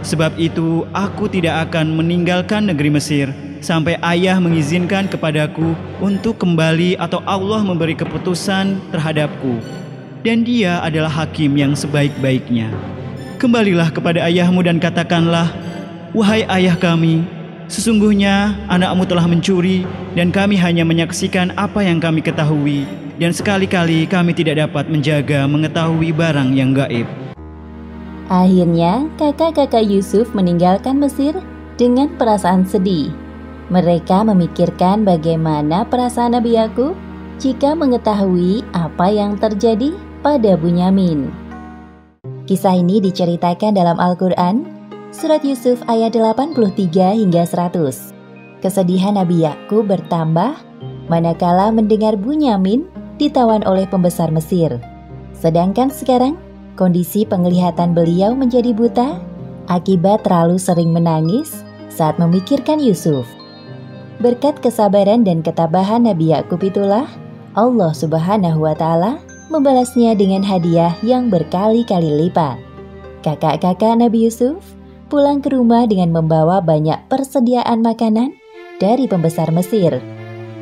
Sebab itu aku tidak akan meninggalkan negeri Mesir sampai ayah mengizinkan kepadaku untuk kembali atau Allah memberi keputusan terhadapku. Dan dia adalah hakim yang sebaik-baiknya. Kembalilah kepada ayahmu dan katakanlah, wahai ayah kami, sesungguhnya anakmu telah mencuri dan kami hanya menyaksikan apa yang kami ketahui. Dan sekali-kali kami tidak dapat menjaga mengetahui barang yang gaib. Akhirnya, kakak-kakak Yusuf meninggalkan Mesir dengan perasaan sedih. Mereka memikirkan bagaimana perasaan Nabi Yakub jika mengetahui apa yang terjadi pada Bunyamin. Kisah ini diceritakan dalam Al-Quran, Surat Yusuf ayat 83 hingga 100. Kesedihan Nabi Yakub bertambah manakala mendengar Bunyamin ditawan oleh pembesar Mesir. Sedangkan sekarang, kondisi penglihatan beliau menjadi buta akibat terlalu sering menangis saat memikirkan Yusuf. Berkat kesabaran dan ketabahan Nabi Yakub itulah Allah Subhanahu wa Ta'ala membalasnya dengan hadiah yang berkali-kali lipat. Kakak-kakak Nabi Yusuf pulang ke rumah dengan membawa banyak persediaan makanan dari pembesar Mesir.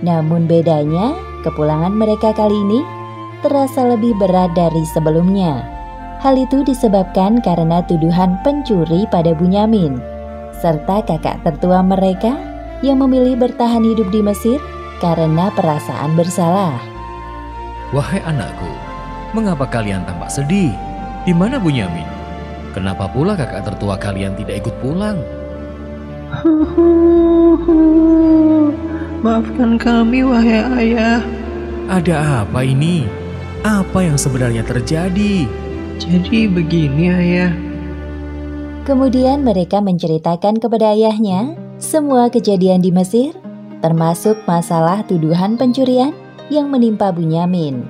Namun bedanya, kepulangan mereka kali ini terasa lebih berat dari sebelumnya. Hal itu disebabkan karena tuduhan pencuri pada Bunyamin, serta kakak tertua mereka yang memilih bertahan hidup di Mesir karena perasaan bersalah. Wahai anakku, mengapa kalian tampak sedih? Di mana Bunyamin? Kenapa pula kakak tertua kalian tidak ikut pulang? Maafkan kami, wahai ayah. Ada apa ini? Apa yang sebenarnya terjadi? Jadi begini, ayah. Kemudian mereka menceritakan kepada ayahnya semua kejadian di Mesir, termasuk masalah tuduhan pencurian yang menimpa Bunyamin.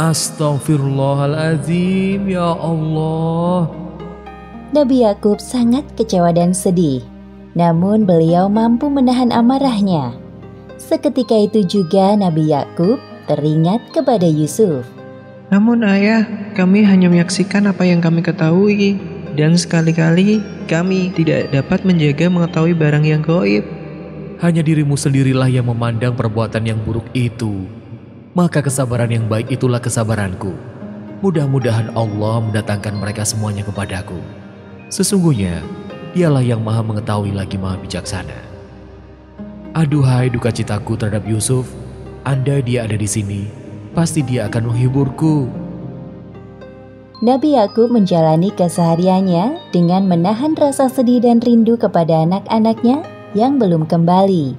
Astaghfirullahaladzim, ya Allah. Nabi Yakub sangat kecewa dan sedih, namun beliau mampu menahan amarahnya. Seketika itu juga Nabi Yakub teringat kepada Yusuf. Namun ayah, kami hanya menyaksikan apa yang kami ketahui, dan sekali-kali kami tidak dapat menjaga mengetahui barang yang gaib. Hanya dirimu sendirilah yang memandang perbuatan yang buruk itu. Maka kesabaran yang baik itulah kesabaranku. Mudah-mudahan Allah mendatangkan mereka semuanya kepadaku. Sesungguhnya, dialah yang maha mengetahui lagi maha bijaksana. Aduhai duka citaku terhadap Yusuf, andai dia ada di sini, pasti dia akan menghiburku. Nabi Yakub menjalani kesehariannya dengan menahan rasa sedih dan rindu kepada anak-anaknya yang belum kembali.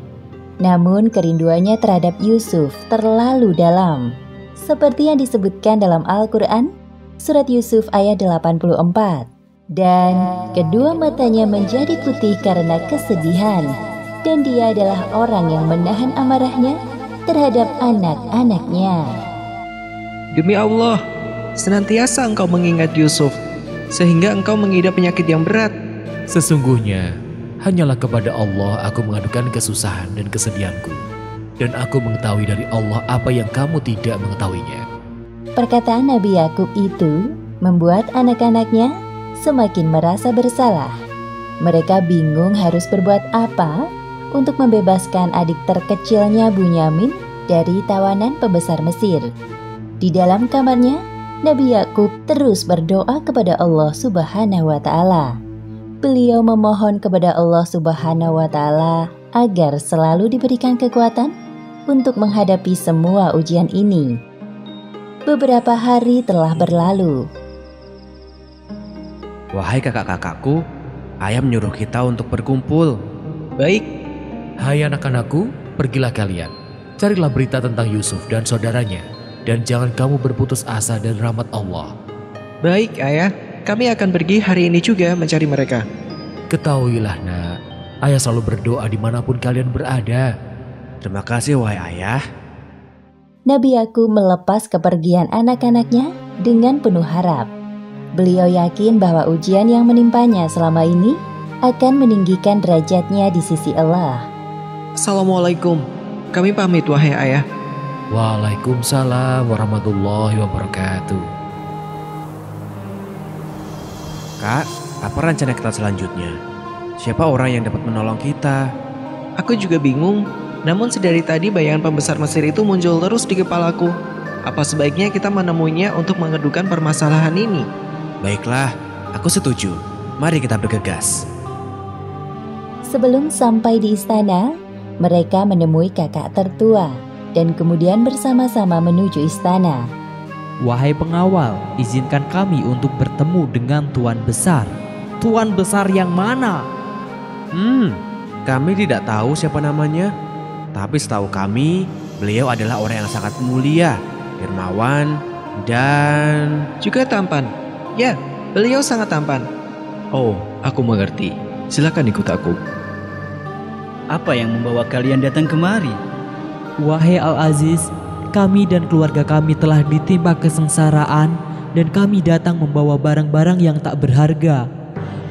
Namun kerinduannya terhadap Yusuf terlalu dalam. Seperti yang disebutkan dalam Al-Quran, Surat Yusuf ayat 84. Dan kedua matanya menjadi putih karena kesedihan, dan dia adalah orang yang menahan amarahnya terhadap anak-anaknya. Demi Allah, senantiasa engkau mengingat Yusuf, sehingga engkau mengidap penyakit yang berat. Sesungguhnya, hanyalah kepada Allah aku mengadukan kesusahan dan kesedihanku, dan aku mengetahui dari Allah apa yang kamu tidak mengetahuinya. Perkataan Nabi Yakub itu membuat anak-anaknya semakin merasa bersalah. Mereka bingung harus berbuat apa untuk membebaskan adik terkecilnya Bunyamin dari tawanan pembesar Mesir. Di dalam kamarnya, Nabi Yakub terus berdoa kepada Allah Subhanahu wa Ta'ala. Beliau memohon kepada Allah Subhanahu wa Ta'ala agar selalu diberikan kekuatan untuk menghadapi semua ujian ini. Beberapa hari telah berlalu. Wahai kakak-kakakku, ayah menyuruh kita untuk berkumpul. Baik. Hai anak-anakku, pergilah kalian. Carilah berita tentang Yusuf dan saudaranya, dan jangan kamu berputus asa dari rahmat Allah. Baik ayah, kami akan pergi hari ini juga mencari mereka. Ketahuilah nak, ayah selalu berdoa dimanapun kalian berada. Terima kasih wahai ayah. Nabi Yakub melepas kepergian anak-anaknya dengan penuh harap. Beliau yakin bahwa ujian yang menimpanya selama ini akan meninggikan derajatnya di sisi Allah. Assalamualaikum, kami pamit wahai ayah. Waalaikumsalam warahmatullahi wabarakatuh. Kak, apa rencana kita selanjutnya? Siapa orang yang dapat menolong kita? Aku juga bingung. Namun sedari tadi bayangan pembesar Mesir itu muncul terus di kepalaku. Apa sebaiknya kita menemuinya untuk mengedukan permasalahan ini? Baiklah, aku setuju. Mari kita bergegas. Sebelum sampai di istana, mereka menemui kakak tertua dan kemudian bersama-sama menuju istana. Wahai pengawal, izinkan kami untuk bertemu dengan Tuan Besar. Tuan Besar yang mana? Kami tidak tahu siapa namanya. Tapi setahu kami, beliau adalah orang yang sangat mulia, dermawan, dan juga tampan. Ya, beliau sangat tampan. Oh, aku mengerti. Silakan ikut aku. Apa yang membawa kalian datang kemari? Wahai Al-Aziz, kami dan keluarga kami telah ditimpa kesengsaraan dan kami datang membawa barang-barang yang tak berharga.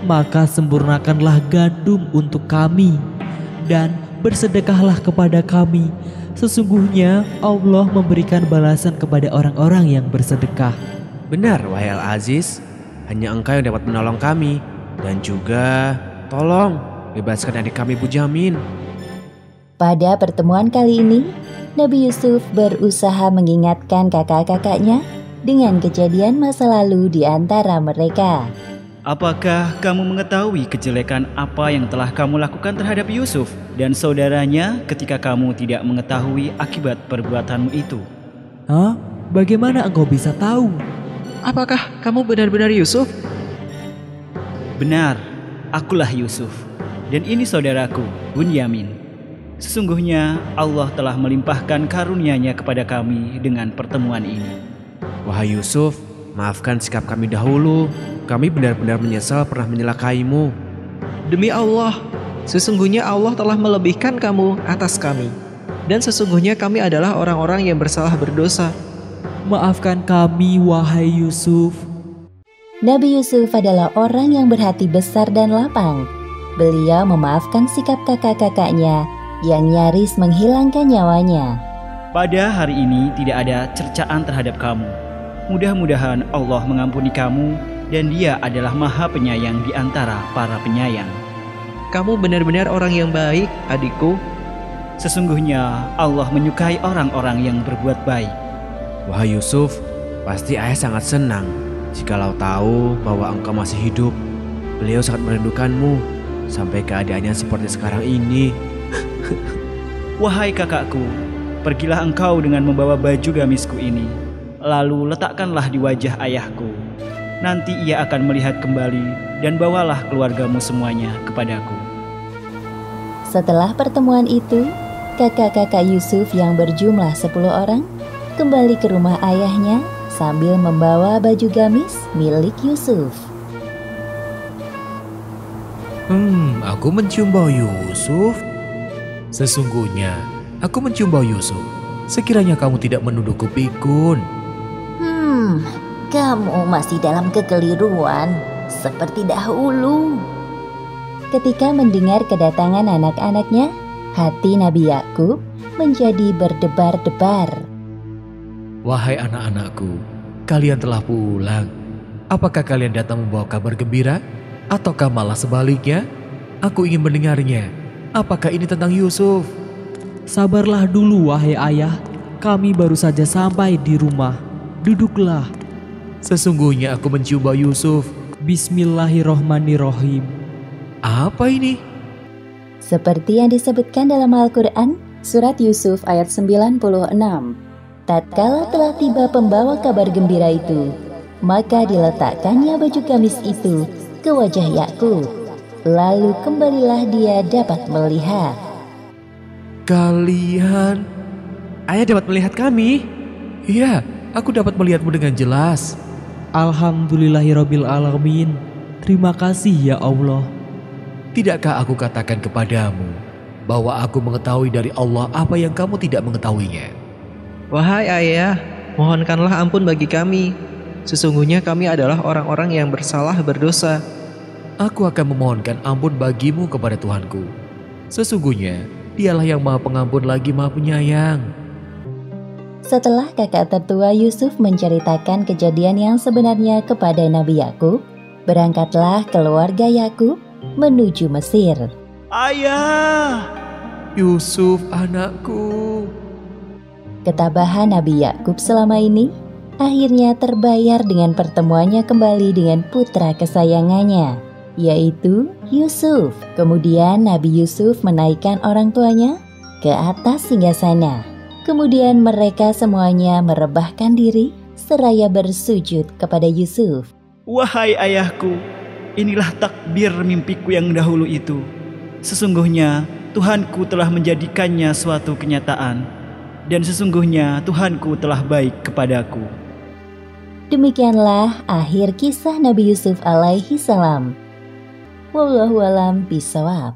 Maka sempurnakanlah gandum untuk kami dan bersedekahlah kepada kami. Sesungguhnya Allah memberikan balasan kepada orang-orang yang bersedekah. benar wahai Al-Aziz, hanya engkau yang dapat menolong kami. Dan juga tolong bebaskan adik kami Bunyamin. Pada pertemuan kali ini, Nabi Yusuf berusaha mengingatkan kakak-kakaknya dengan kejadian masa lalu di antara mereka. Apakah kamu mengetahui kejelekan apa yang telah kamu lakukan terhadap Yusuf dan saudaranya ketika kamu tidak mengetahui akibat perbuatanmu itu? Hah? Bagaimana engkau bisa tahu? Apakah kamu benar-benar Yusuf? Benar, akulah Yusuf. Dan ini saudaraku, Bunyamin. Sesungguhnya Allah telah melimpahkan karunia-Nya kepada kami dengan pertemuan ini. Wahai Yusuf, maafkan sikap kami dahulu. Kami benar-benar menyesal pernah menyelakaimu. Demi Allah, sesungguhnya Allah telah melebihkan kamu atas kami. Dan sesungguhnya kami adalah orang-orang yang bersalah berdosa. Maafkan kami, wahai Yusuf. Nabi Yusuf adalah orang yang berhati besar dan lapang. Beliau memaafkan sikap kakak-kakaknya yang nyaris menghilangkan nyawanya. Pada hari ini tidak ada cercaan terhadap kamu. Mudah-mudahan Allah mengampuni kamu dan Dia adalah Maha Penyayang di antara para penyayang. Kamu benar-benar orang yang baik, adikku. Sesungguhnya Allah menyukai orang-orang yang berbuat baik. Wahai Yusuf, pasti ayah sangat senang jikalau tahu bahwa engkau masih hidup. Beliau sangat merindukanmu sampai keadaannya seperti sekarang ini. Wahai kakakku, pergilah engkau dengan membawa baju gamisku ini. Lalu letakkanlah di wajah ayahku. Nanti ia akan melihat kembali dan bawalah keluargamu semuanya kepadaku. Setelah pertemuan itu, kakak-kakak Yusuf yang berjumlah 10 orang kembali ke rumah ayahnya sambil membawa baju gamis milik Yusuf. Aku mencium bau Yusuf. Sesungguhnya, aku mencium bau Yusuf. Sekiranya kamu tidak menuduhku pikun. Kamu masih dalam kekeliruan seperti dahulu. Ketika mendengar kedatangan anak-anaknya, hati Nabi Yakub menjadi berdebar-debar. Wahai anak-anakku, kalian telah pulang. Apakah kalian datang membawa kabar gembira? Ataukah malah sebaliknya? Aku ingin mendengarnya. Apakah ini tentang Yusuf? Sabarlah dulu, wahai ayah. Kami baru saja sampai di rumah. Duduklah. Sesungguhnya aku mencium bau Yusuf. Bismillahirrohmanirrohim. Apa ini? Seperti yang disebutkan dalam Al-Quran, surat Yusuf ayat 96. Tatkala telah tiba pembawa kabar gembira itu, maka diletakkannya baju gamis itu ke wajah Yakub. Lalu kembalilah dia dapat melihat. Kalian? Ayah dapat melihat kami? Iya, aku dapat melihatmu dengan jelas. Alhamdulillahirrabbilalamin. Terima kasih ya Allah. Tidakkah aku katakan kepadamu bahwa aku mengetahui dari Allah apa yang kamu tidak mengetahuinya? Wahai ayah, mohonkanlah ampun bagi kami. Sesungguhnya kami adalah orang-orang yang bersalah berdosa. Aku akan memohonkan ampun bagimu kepada Tuhanku. Sesungguhnya Dialah yang Maha Pengampun lagi Maha Penyayang. Setelah kakak tertua Yusuf menceritakan kejadian yang sebenarnya kepada Nabi Yakub, berangkatlah keluarga Yakub menuju Mesir. Ayah, Yusuf anakku. Ketabahan Nabi Yakub selama ini akhirnya terbayar dengan pertemuannya kembali dengan putra kesayangannya, yaitu Yusuf. Kemudian Nabi Yusuf menaikkan orang tuanya ke atas singgasana. Kemudian mereka semuanya merebahkan diri seraya bersujud kepada Yusuf. Wahai ayahku, inilah takbir mimpiku yang dahulu itu. Sesungguhnya Tuhanku telah menjadikannya suatu kenyataan, dan sesungguhnya Tuhanku telah baik kepadaku. Demikianlah akhir kisah Nabi Yusuf alaihi salam. Wallahu a'lam bishawab.